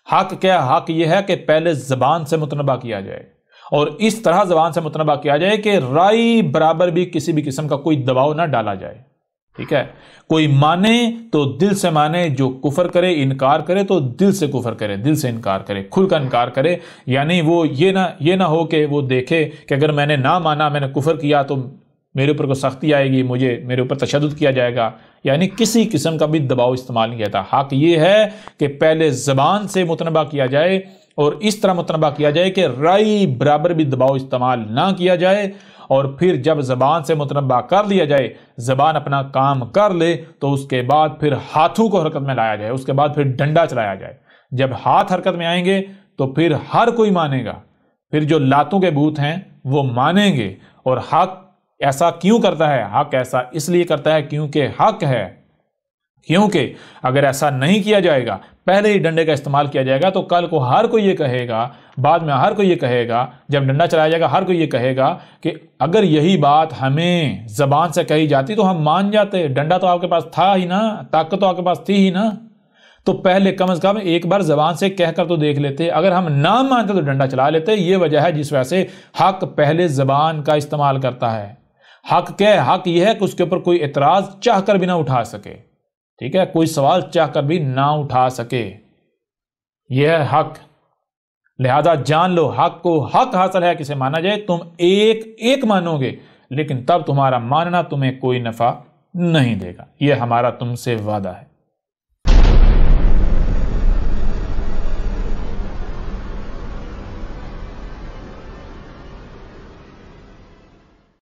حق کیا؟ حق یہ ہے کہ پہلے زبان سے متنبہ کیا جائے، اور اس طرح زبان سے متنبہ کیا جائے کہ رائی برابر بھی کسی بھی قسم کا کوئی دباؤ نہ ڈالا جائے، ٹھیک ہے؟ کوئی مانے تو دل سے مانے، جو کفر کرے انکار کرے تو دل سے کفر کرے، دل سے انکار کرے، کھل کر انکار کرے۔ یعنی وہ یہ نہ ہو کہ وہ دیکھے کہ اگر میں نے نہ مانا، میں نے کفر کیا تو میرے اوپر کوئی سختی آئے گی، میرے اوپر تشدد کیا جائے گا، یعنی کسی قسم کا بھی دباؤ استعمال نہیں کیا۔ حق یہ ہے کہ پہلے زبان سے متنبہ کیا جائے، اور اس طرح متنبہ کیا جائے کہ رائی برابر بھی دباؤ استعمال نہ کیا جائے، اور پھر جب زبان سے متنبہ کر لیا جائے، زبان اپنا کام کر لے، تو اس کے بعد پھر ہاتھوں کو حرکت میں لایا جائے، اس کے بعد پھر ڈنڈا چلایا جائے۔ جب ہاتھ حرکت میں آئیں گے تو پھر ہر کوئی مانے گا، پھر جو لاتوں کے بوت ہیں وہ مانیں گے۔ اور حق ایسا کیوں کرتا ہے؟ حق ایسا اس لیے کرتا ہے کیونکہ حق ہے، کیونکہ اگر ایسا نہیں کیا جائے گا، پہلے ہی ڈنڈے کا استعمال کیا جائے گا، تو کل کو ہر کوئی یہ کہے گا، بعد میں ہر کوئی یہ کہے گا، جب ڈنڈا چلایا جائے گا ہر کوئی یہ کہے گا کہ اگر یہی بات ہمیں زبان سے کہی جاتی تو ہم مان جاتے، ڈنڈا تو آپ کے پاس تھا ہی نا، طاقت تو آپ کے پاس تھی ہی نا، تو پہلے کم از کم ایک بار زبان سے کہہ کر تو دیکھ لیتے، اگر ہم نہ مانتے تو ڈنڈا چلا لیتے۔ یہ وجہ ہے جس وجہ سے حق پہلے زبان کا استعمال کرتا ہے۔ حق کیا ہے؟ حق یہ ہے کہ اس کے اوپر کوئی اعتراض چاہ کر بھی نہ اٹھا سکے، ٹھیک ہے؟ کوئی سوال چاہ کر بھی نہ اٹھا سکے، یہ ہے حق۔ لہذا جان لو حق کو حق حاصل ہے کسے مانا جائے، تم ایک ایک مانو گے، لیکن تب تمہارا ماننا تمہیں کوئی نفع نہیں دے گا، یہ ہمارا تم سے وعدہ ہے۔